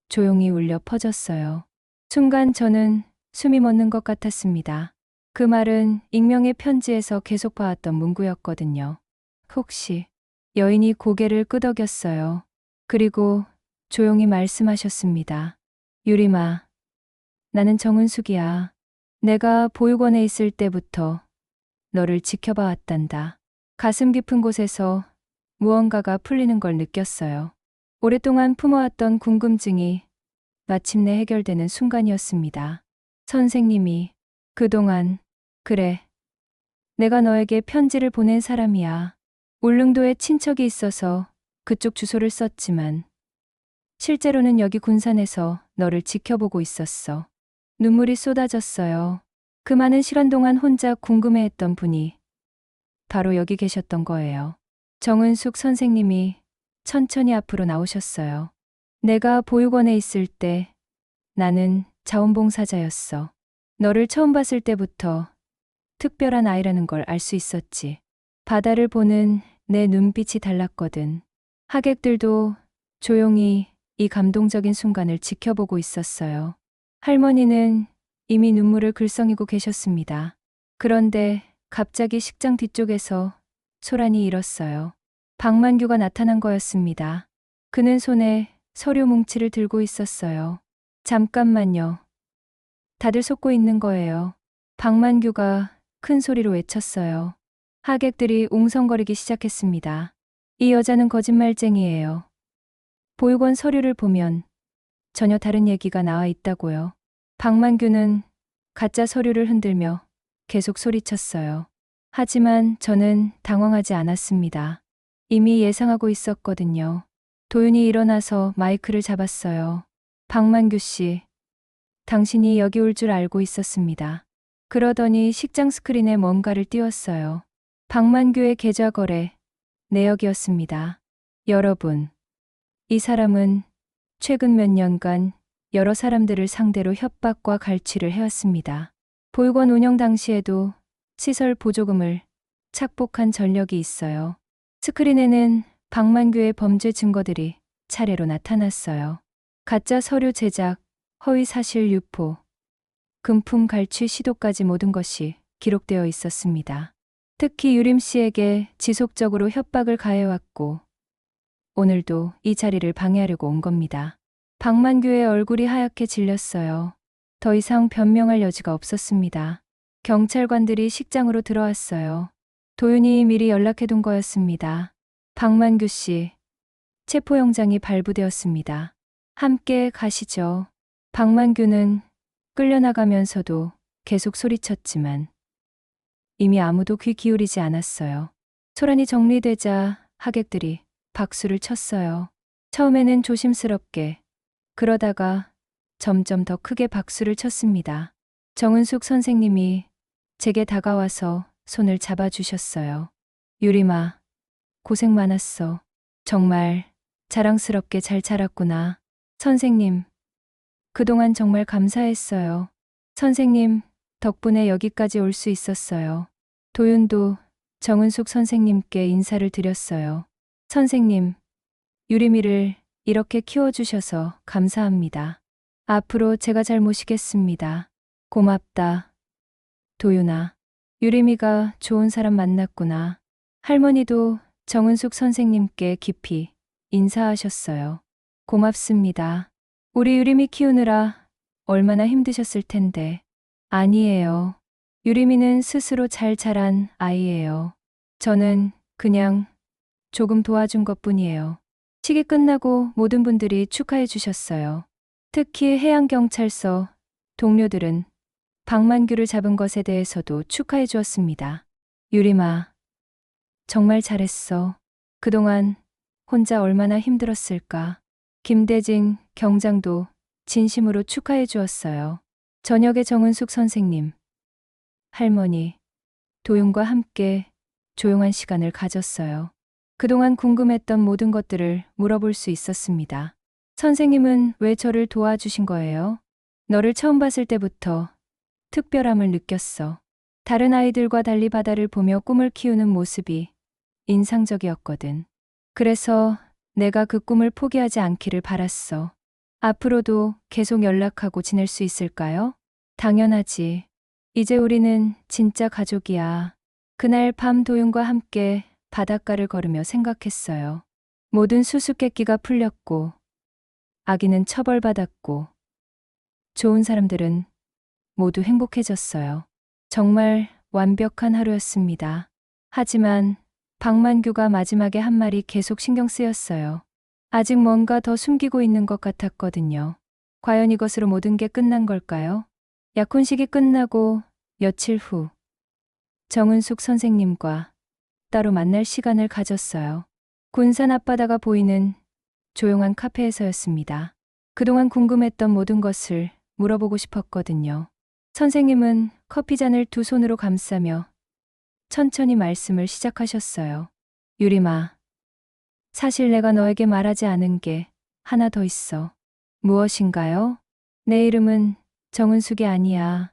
조용히 울려 퍼졌어요. 순간 저는 숨이 멎는 것 같았습니다. 그 말은 익명의 편지에서 계속 봐왔던 문구였거든요. 혹시 여인이 고개를 끄덕였어요. 그리고 조용히 말씀하셨습니다. 유림아, 나는 정은숙이야. 내가 보육원에 있을 때부터 너를 지켜봐 왔단다. 가슴 깊은 곳에서 무언가가 풀리는 걸 느꼈어요. 오랫동안 품어왔던 궁금증이 마침내 해결되는 순간이었습니다. 선생님이 그동안, 그래, 내가 너에게 편지를 보낸 사람이야. 울릉도에 친척이 있어서 그쪽 주소를 썼지만 실제로는 여기 군산에서 너를 지켜보고 있었어. 눈물이 쏟아졌어요. 그 많은 시간 동안 혼자 궁금해했던 분이 바로 여기 계셨던 거예요. 정은숙 선생님이 천천히 앞으로 나오셨어요. 내가 보육원에 있을 때 나는 자원봉사자였어. 너를 처음 봤을 때부터 특별한 아이라는 걸 알 수 있었지. 바다를 보는 내 눈빛이 달랐거든. 하객들도 조용히 이 감동적인 순간을 지켜보고 있었어요. 할머니는 이미 눈물을 글썽이고 계셨습니다. 그런데 갑자기 식장 뒤쪽에서 소란이 일었어요. 박만규가 나타난 거였습니다. 그는 손에 서류 뭉치를 들고 있었어요. 잠깐만요. 다들 속고 있는 거예요. 박만규가 큰 소리로 외쳤어요. 하객들이 웅성거리기 시작했습니다. 이 여자는 거짓말쟁이에요. 보육원 서류를 보면 전혀 다른 얘기가 나와 있다고요. 박만규는 가짜 서류를 흔들며 계속 소리쳤어요. 하지만 저는 당황하지 않았습니다. 이미 예상하고 있었거든요. 도윤이 일어나서 마이크를 잡았어요. 박만규 씨, 당신이 여기 올 줄 알고 있었습니다. 그러더니 식장 스크린에 뭔가를 띄웠어요. 박만규의 계좌 거래 내역이었습니다. 여러분, 이 사람은 최근 몇 년간 여러 사람들을 상대로 협박과 갈취를 해왔습니다. 보육원 운영 당시에도 시설 보조금을 착복한 전력이 있어요. 스크린에는 박만규의 범죄 증거들이 차례로 나타났어요. 가짜 서류 제작, 허위 사실 유포, 금품 갈취 시도까지 모든 것이 기록되어 있었습니다. 특히 유림 씨에게 지속적으로 협박을 가해왔고 오늘도 이 자리를 방해하려고 온 겁니다. 박만규의 얼굴이 하얗게 질렸어요. 더 이상 변명할 여지가 없었습니다. 경찰관들이 식장으로 들어왔어요. 도윤이 미리 연락해둔 거였습니다. 박만규 씨, 체포영장이 발부되었습니다. 함께 가시죠. 박만규는 끌려나가면서도 계속 소리쳤지만 이미 아무도 귀 기울이지 않았어요. 소란이 정리되자 하객들이 박수를 쳤어요. 처음에는 조심스럽게, 그러다가 점점 더 크게 박수를 쳤습니다. 정은숙 선생님이 제게 다가와서 손을 잡아주셨어요. 유림아, 고생 많았어. 정말 자랑스럽게 잘 자랐구나. 선생님, 그동안 정말 감사했어요. 선생님 덕분에 여기까지 올 수 있었어요. 도윤도 정은숙 선생님께 인사를 드렸어요. 선생님, 유림이를 이렇게 키워주셔서 감사합니다. 앞으로 제가 잘 모시겠습니다. 고맙다. 도윤아, 유림이가 좋은 사람 만났구나. 할머니도 정은숙 선생님께 깊이 인사하셨어요. 고맙습니다. 우리 유림이 키우느라 얼마나 힘드셨을 텐데. 아니에요. 유림이는 스스로 잘 자란 아이예요. 저는 그냥 조금 도와준 것뿐이에요. 식이 끝나고 모든 분들이 축하해 주셨어요. 특히 해양경찰서 동료들은 박만규를 잡은 것에 대해서도 축하해 주었습니다. 유림아, 정말 잘했어. 그동안 혼자 얼마나 힘들었을까. 김대진 경장도 진심으로 축하해 주었어요. 저녁에 정은숙 선생님, 할머니, 도윤과 함께 조용한 시간을 가졌어요. 그동안 궁금했던 모든 것들을 물어볼 수 있었습니다. 선생님은 왜 저를 도와주신 거예요? 너를 처음 봤을 때부터 특별함을 느꼈어. 다른 아이들과 달리 바다를 보며 꿈을 키우는 모습이 인상적이었거든. 그래서 내가 그 꿈을 포기하지 않기를 바랐어. 앞으로도 계속 연락하고 지낼 수 있을까요? 당연하지. 이제 우리는 진짜 가족이야. 그날 밤 도윤과 함께 바닷가를 걸으며 생각했어요. 모든 수수께끼가 풀렸고, 아기는 처벌받았고, 좋은 사람들은 모두 행복해졌어요. 정말 완벽한 하루였습니다. 하지만 박만규가 마지막에 한 말이 계속 신경 쓰였어요. 아직 뭔가 더 숨기고 있는 것 같았거든요. 과연 이것으로 모든 게 끝난 걸까요? 약혼식이 끝나고 며칠 후 정은숙 선생님과 따로 만날 시간을 가졌어요. 군산 앞바다가 보이는 조용한 카페에서였습니다. 그동안 궁금했던 모든 것을 물어보고 싶었거든요. 선생님은 커피잔을 두 손으로 감싸며 천천히 말씀을 시작하셨어요. 유림아, 사실 내가 너에게 말하지 않은 게 하나 더 있어. 무엇인가요? 내 이름은 정은숙이 아니야.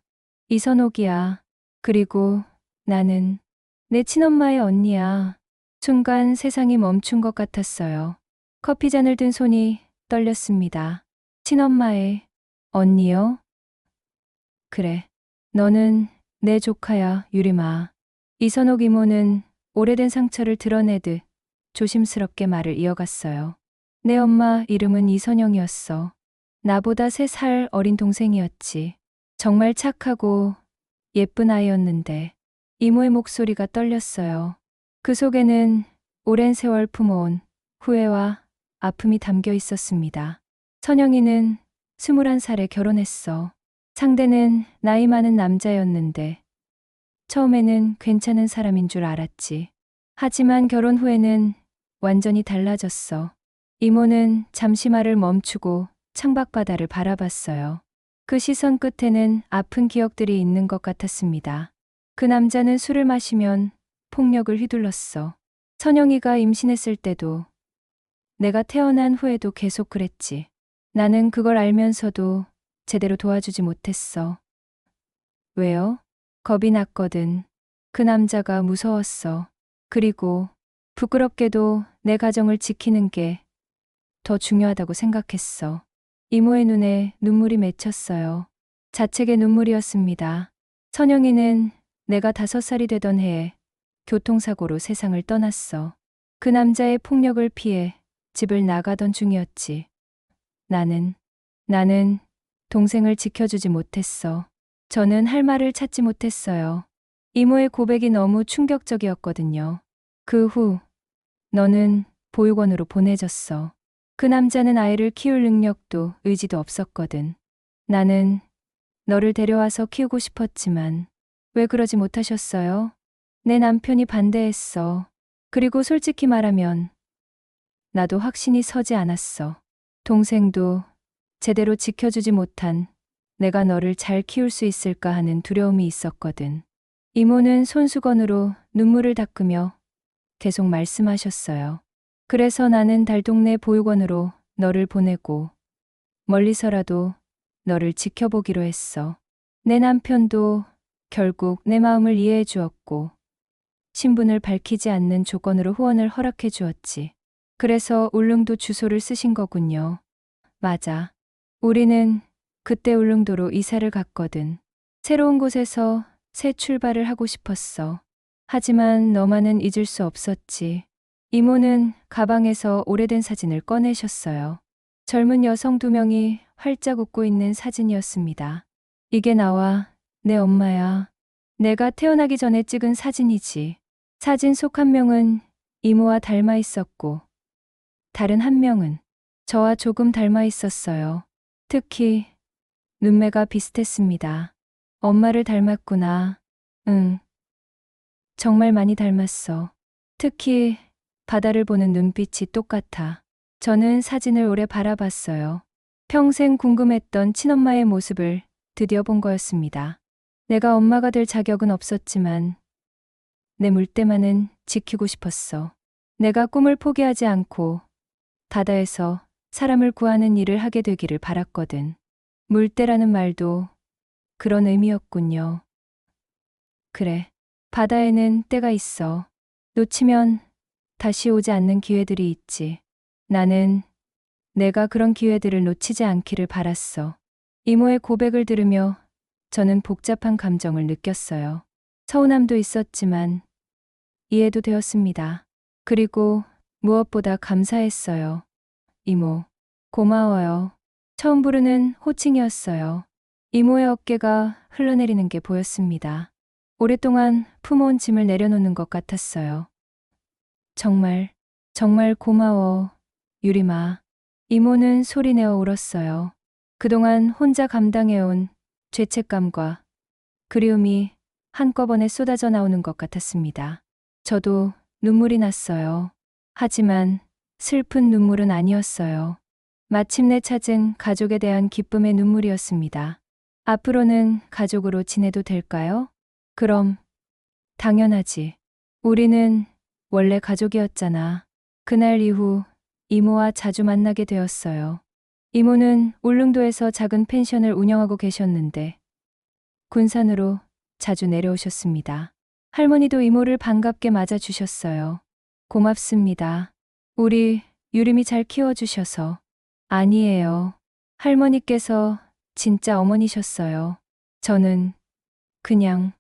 이선옥이야. 그리고 나는 내 친엄마의 언니야. 순간 세상이 멈춘 것 같았어요. 커피잔을 든 손이 떨렸습니다. 친엄마의 언니요? 그래. 너는 내 조카야, 유림아. 이선옥 이모는 오래된 상처를 드러내듯 조심스럽게 말을 이어갔어요. 내 엄마 이름은 이선영이었어. 나보다 3살 어린 동생이었지. 정말 착하고 예쁜 아이였는데 이모의 목소리가 떨렸어요. 그 속에는 오랜 세월 품어온 후회와 아픔이 담겨 있었습니다. 선영이는 21살에 결혼했어. 상대는 나이 많은 남자였는데 처음에는 괜찮은 사람인 줄 알았지. 하지만 결혼 후에는 완전히 달라졌어. 이모는 잠시 말을 멈추고 창밖바다를 바라봤어요. 그 시선 끝에는 아픈 기억들이 있는 것 같았습니다. 그 남자는 술을 마시면 폭력을 휘둘렀어. 선영이가 임신했을 때도, 내가 태어난 후에도 계속 그랬지. 나는 그걸 알면서도 제대로 도와주지 못했어. 왜요? 겁이 났거든. 그 남자가 무서웠어. 그리고 부끄럽게도 내 가정을 지키는 게 더 중요하다고 생각했어. 이모의 눈에 눈물이 맺혔어요. 자책의 눈물이었습니다. 선영이는 내가 5살이 되던 해에 교통사고로 세상을 떠났어. 그 남자의 폭력을 피해 집을 나가던 중이었지. 나는 동생을 지켜주지 못했어. 저는 할 말을 찾지 못했어요. 이모의 고백이 너무 충격적이었거든요. 그 후 너는 보육원으로 보내졌어. 그 남자는 아이를 키울 능력도 의지도 없었거든. 나는 너를 데려와서 키우고 싶었지만 왜 그러지 못하셨어요? 내 남편이 반대했어. 그리고 솔직히 말하면 나도 확신이 서지 않았어. 동생도 제대로 지켜주지 못한 내가 너를 잘 키울 수 있을까 하는 두려움이 있었거든. 이모는 손수건으로 눈물을 닦으며 계속 말씀하셨어요. 그래서 나는 달동네 보육원으로 너를 보내고 멀리서라도 너를 지켜보기로 했어. 내 남편도 결국 내 마음을 이해해 주었고 신분을 밝히지 않는 조건으로 후원을 허락해 주었지. 그래서 울릉도 주소를 쓰신 거군요. 맞아. 우리는 그때 울릉도로 이사를 갔거든. 새로운 곳에서 새 출발을 하고 싶었어. 하지만 너만은 잊을 수 없었지. 이모는 가방에서 오래된 사진을 꺼내셨어요. 젊은 여성 2명이 활짝 웃고 있는 사진이었습니다. 이게 나와 내 엄마야. 내가 태어나기 전에 찍은 사진이지. 사진 속 한 명은 이모와 닮아 있었고 다른 한 명은 저와 조금 닮아 있었어요. 특히 눈매가 비슷했습니다. 엄마를 닮았구나. 응, 정말 많이 닮았어. 특히 바다를 보는 눈빛이 똑같아. 저는 사진을 오래 바라봤어요. 평생 궁금했던 친엄마의 모습을 드디어 본 거였습니다. 내가 엄마가 될 자격은 없었지만 내 물때만은 지키고 싶었어. 내가 꿈을 포기하지 않고 바다에서 사람을 구하는 일을 하게 되기를 바랐거든. 물때라는 말도 그런 의미였군요. 그래, 바다에는 때가 있어. 놓치면 다시 오지 않는 기회들이 있지. 나는 내가 그런 기회들을 놓치지 않기를 바랐어. 이모의 고백을 들으며 저는 복잡한 감정을 느꼈어요. 서운함도 있었지만 이해도 되었습니다. 그리고 무엇보다 감사했어요. 이모, 고마워요. 처음 부르는 호칭이었어요. 이모의 어깨가 흘러내리는 게 보였습니다. 오랫동안 품어온 짐을 내려놓는 것 같았어요. 정말, 정말 고마워, 유리마. 이모는 소리내어 울었어요. 그동안 혼자 감당해온 죄책감과 그리움이 한꺼번에 쏟아져 나오는 것 같았습니다. 저도 눈물이 났어요. 하지만 슬픈 눈물은 아니었어요. 마침내 찾은 가족에 대한 기쁨의 눈물이었습니다. 앞으로는 가족으로 지내도 될까요? 그럼, 당연하지. 우리는 원래 가족이었잖아. 그날 이후 이모와 자주 만나게 되었어요. 이모는 울릉도에서 작은 펜션을 운영하고 계셨는데 군산으로 자주 내려오셨습니다. 할머니도 이모를 반갑게 맞아주셨어요. 고맙습니다. 우리 유림이 잘 키워주셔서. 아니에요. 할머니께서 진짜 어머니셨어요. 저는 그냥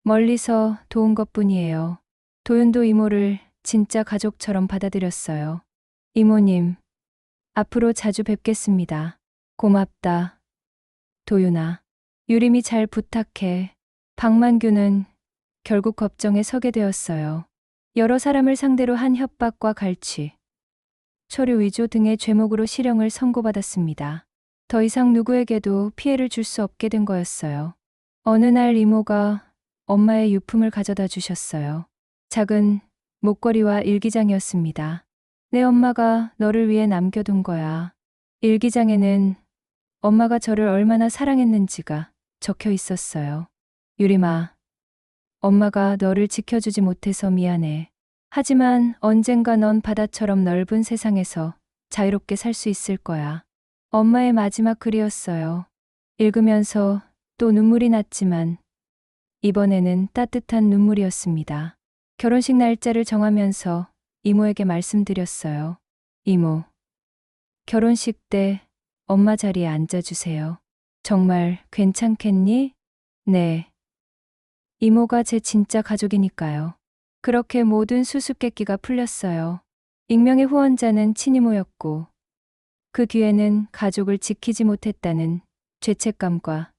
멀리서 도운 것뿐이에요. 도윤도 이모를 진짜 가족처럼 받아들였어요. 이모님, 앞으로 자주 뵙겠습니다. 고맙다. 도윤아. 유림이 잘 부탁해. 박만규는 결국 법정에 서게 되었어요. 여러 사람을 상대로 한 협박과 갈취, 서류 위조 등의 죄목으로 실형을 선고받았습니다. 더 이상 누구에게도 피해를 줄 수 없게 된 거였어요. 어느 날 이모가 엄마의 유품을 가져다 주셨어요. 작은 목걸이와 일기장이었습니다. 내 엄마가 너를 위해 남겨둔 거야. 일기장에는 엄마가 저를 얼마나 사랑했는지가 적혀 있었어요. 유림아, 엄마가 너를 지켜주지 못해서 미안해. 하지만 언젠가 넌 바다처럼 넓은 세상에서 자유롭게 살 수 있을 거야. 엄마의 마지막 글이었어요. 읽으면서 또 눈물이 났지만 이번에는 따뜻한 눈물이었습니다. 결혼식 날짜를 정하면서 이모에게 말씀드렸어요. 이모, 결혼식 때 엄마 자리에 앉아주세요. 정말 괜찮겠니? 네. 이모가 제 진짜 가족이니까요. 그렇게 모든 수수께끼가 풀렸어요. 익명의 후원자는 친이모였고 그 뒤에는 가족을 지키지 못했다는 죄책감과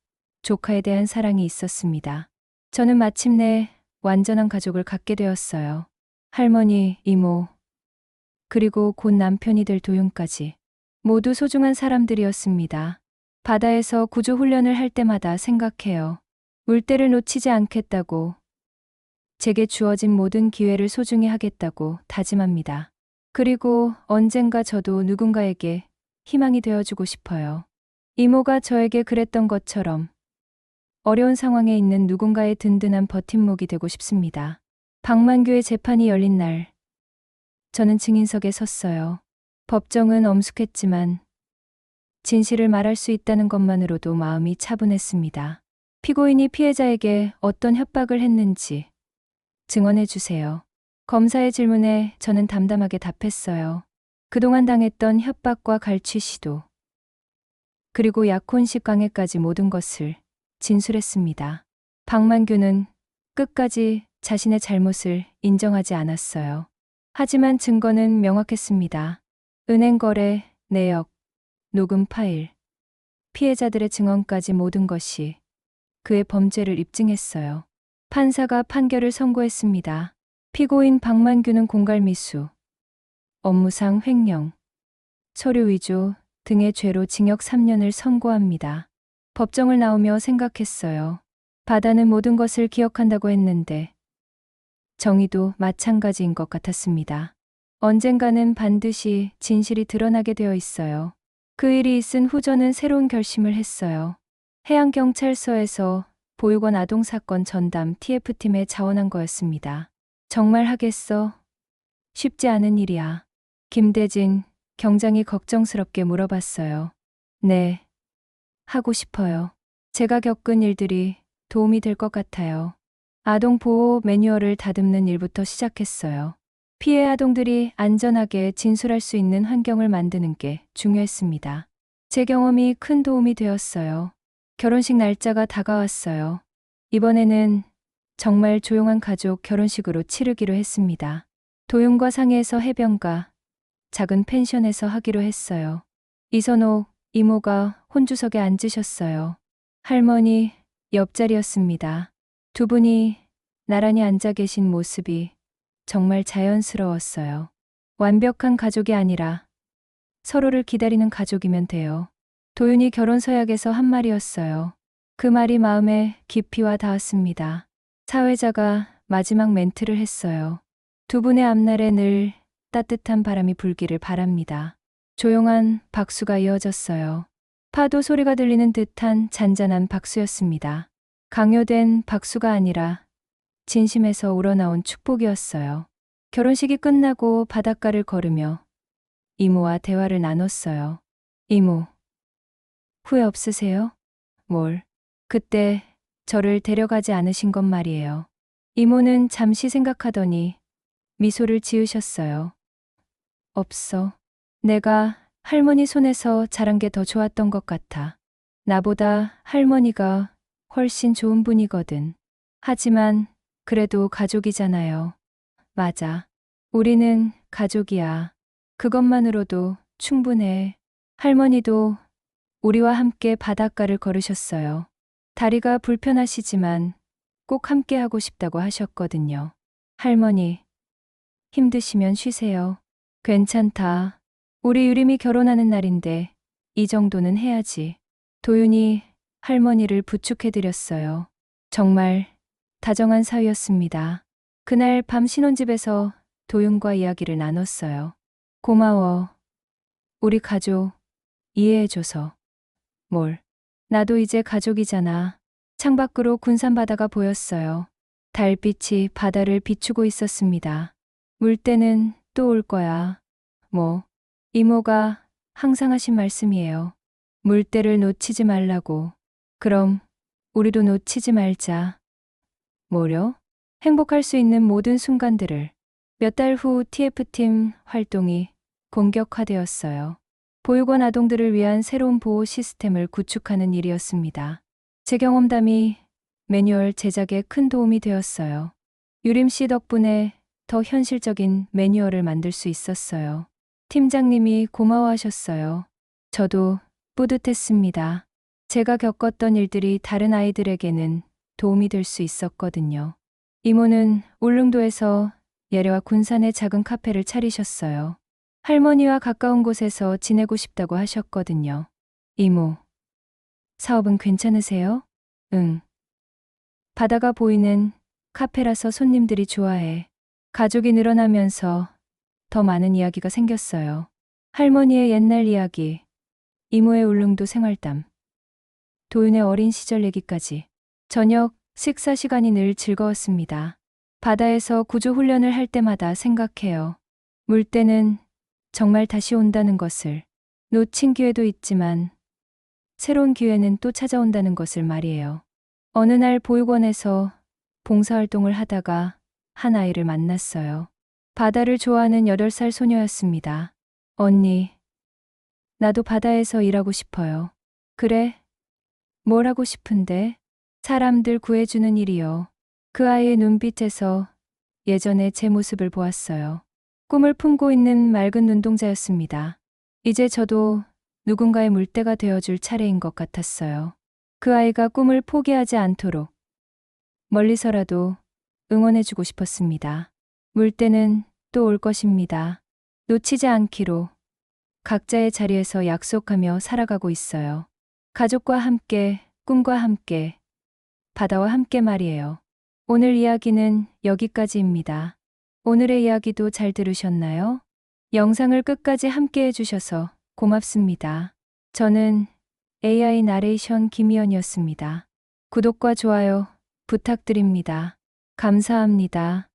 조카에 대한 사랑이 있었습니다. 저는 마침내 완전한 가족을 갖게 되었어요. 할머니, 이모, 그리고 곧 남편이 될 도윤까지 모두 소중한 사람들이었습니다. 바다에서 구조 훈련을 할 때마다 생각해요. 물때를 놓치지 않겠다고, 제게 주어진 모든 기회를 소중히 하겠다고 다짐합니다. 그리고 언젠가 저도 누군가에게 희망이 되어주고 싶어요. 이모가 저에게 그랬던 것처럼 어려운 상황에 있는 누군가의 든든한 버팀목이 되고 싶습니다. 박만규의 재판이 열린 날, 저는 증인석에 섰어요. 법정은 엄숙했지만 진실을 말할 수 있다는 것만으로도 마음이 차분했습니다. 피고인이 피해자에게 어떤 협박을 했는지 증언해 주세요. 검사의 질문에 저는 담담하게 답했어요. 그동안 당했던 협박과 갈취 시도, 그리고 약혼식 강요까지 모든 것을 진술했습니다. 박만규는 끝까지 자신의 잘못을 인정하지 않았어요. 하지만 증거는 명확했습니다. 은행 거래, 내역, 녹음 파일, 피해자들의 증언까지 모든 것이 그의 범죄를 입증했어요. 판사가 판결을 선고했습니다. 피고인 박만규는 공갈미수, 업무상 횡령, 서류 위조 등의 죄로 징역 3년을 선고합니다. 법정을 나오며 생각했어요. 바다는 모든 것을 기억한다고 했는데 정의도 마찬가지인 것 같았습니다. 언젠가는 반드시 진실이 드러나게 되어 있어요. 그 일이 있은 후 저는 새로운 결심을 했어요. 해양경찰서에서 보육원 아동사건 전담 TF팀에 자원한 거였습니다. 정말 하겠어? 쉽지 않은 일이야. 김대진 경장이 걱정스럽게 물어봤어요. 네, 하고 싶어요. 제가 겪은 일들이 도움이 될 것 같아요. 아동 보호 매뉴얼을 다듬는 일부터 시작했어요. 피해 아동들이 안전하게 진술할 수 있는 환경을 만드는 게 중요했습니다. 제 경험이 큰 도움이 되었어요. 결혼식 날짜가 다가왔어요. 이번에는 정말 조용한 가족 결혼식으로 치르기로 했습니다. 도윤과 상해에서 해변가, 작은 펜션에서 하기로 했어요. 이선옥 이모가 혼주석에 앉으셨어요. 할머니 옆자리였습니다. 두 분이 나란히 앉아 계신 모습이 정말 자연스러웠어요. 완벽한 가족이 아니라 서로를 기다리는 가족이면 돼요. 도윤이 결혼 서약에서 한 말이었어요. 그 말이 마음에 깊이 와 닿았습니다. 사회자가 마지막 멘트를 했어요. 두 분의 앞날에 늘 따뜻한 바람이 불기를 바랍니다. 조용한 박수가 이어졌어요. 파도 소리가 들리는 듯한 잔잔한 박수였습니다. 강요된 박수가 아니라 진심에서 우러나온 축복이었어요. 결혼식이 끝나고 바닷가를 걸으며 이모와 대화를 나눴어요. 이모, 후회 없으세요? 뭘? 그때 저를 데려가지 않으신 것 말이에요. 이모는 잠시 생각하더니 미소를 지으셨어요. 없어. 내가 할머니 손에서 자란 게 더 좋았던 것 같아. 나보다 할머니가 훨씬 좋은 분이거든. 하지만 그래도 가족이잖아요. 맞아. 우리는 가족이야. 그것만으로도 충분해. 할머니도 우리와 함께 바닷가를 걸으셨어요. 다리가 불편하시지만 꼭 함께 하고 싶다고 하셨거든요. 할머니, 힘드시면 쉬세요. 괜찮다. 우리 유림이 결혼하는 날인데 이 정도는 해야지. 도윤이 할머니를 부축해드렸어요. 정말 다정한 사위였습니다. 그날 밤 신혼집에서 도윤과 이야기를 나눴어요. 고마워. 우리 가족 이해해줘서. 뭘. 나도 이제 가족이잖아. 창밖으로 군산 바다가 보였어요. 달빛이 바다를 비추고 있었습니다. 물때는 또 올 거야. 뭐, 이모가 항상 하신 말씀이에요. 물때를 놓치지 말라고. 그럼 우리도 놓치지 말자. 뭐려? 행복할 수 있는 모든 순간들을. 몇 달 후 TF팀 활동이 본격화되었어요. 보육원 아동들을 위한 새로운 보호 시스템을 구축하는 일이었습니다. 제 경험담이 매뉴얼 제작에 큰 도움이 되었어요. 유림 씨 덕분에 더 현실적인 매뉴얼을 만들 수 있었어요. 팀장님이 고마워하셨어요. 저도 뿌듯했습니다. 제가 겪었던 일들이 다른 아이들에게는 도움이 될 수 있었거든요. 이모는 울릉도에서 예래와 군산에 작은 카페를 차리셨어요. 할머니와 가까운 곳에서 지내고 싶다고 하셨거든요. 이모, 사업은 괜찮으세요? 응. 바다가 보이는 카페라서 손님들이 좋아해. 가족이 늘어나면서 더 많은 이야기가 생겼어요. 할머니의 옛날 이야기, 이모의 울릉도 생활담, 도윤의 어린 시절 얘기까지. 저녁 식사 시간이 늘 즐거웠습니다. 바다에서 구조 훈련을 할 때마다 생각해요. 물때는 정말 다시 온다는 것을. 놓친 기회도 있지만 새로운 기회는 또 찾아온다는 것을 말이에요. 어느 날 보육원에서 봉사활동을 하다가 한 아이를 만났어요. 바다를 좋아하는 8살 소녀였습니다. 언니, 나도 바다에서 일하고 싶어요. 그래? 뭘 하고 싶은데? 사람들 구해주는 일이요. 그 아이의 눈빛에서 예전에 제 모습을 보았어요. 꿈을 품고 있는 맑은 눈동자였습니다. 이제 저도 누군가의 물때가 되어줄 차례인 것 같았어요. 그 아이가 꿈을 포기하지 않도록 멀리서라도 응원해주고 싶었습니다. 물때는 또 올 것입니다. 놓치지 않기로 각자의 자리에서 약속하며 살아가고 있어요. 가족과 함께, 꿈과 함께, 바다와 함께 말이에요. 오늘 이야기는 여기까지입니다. 오늘의 이야기도 잘 들으셨나요? 영상을 끝까지 함께 해주셔서 고맙습니다. 저는 AI 나레이션 김희연이었습니다. 구독과 좋아요 부탁드립니다. 감사합니다.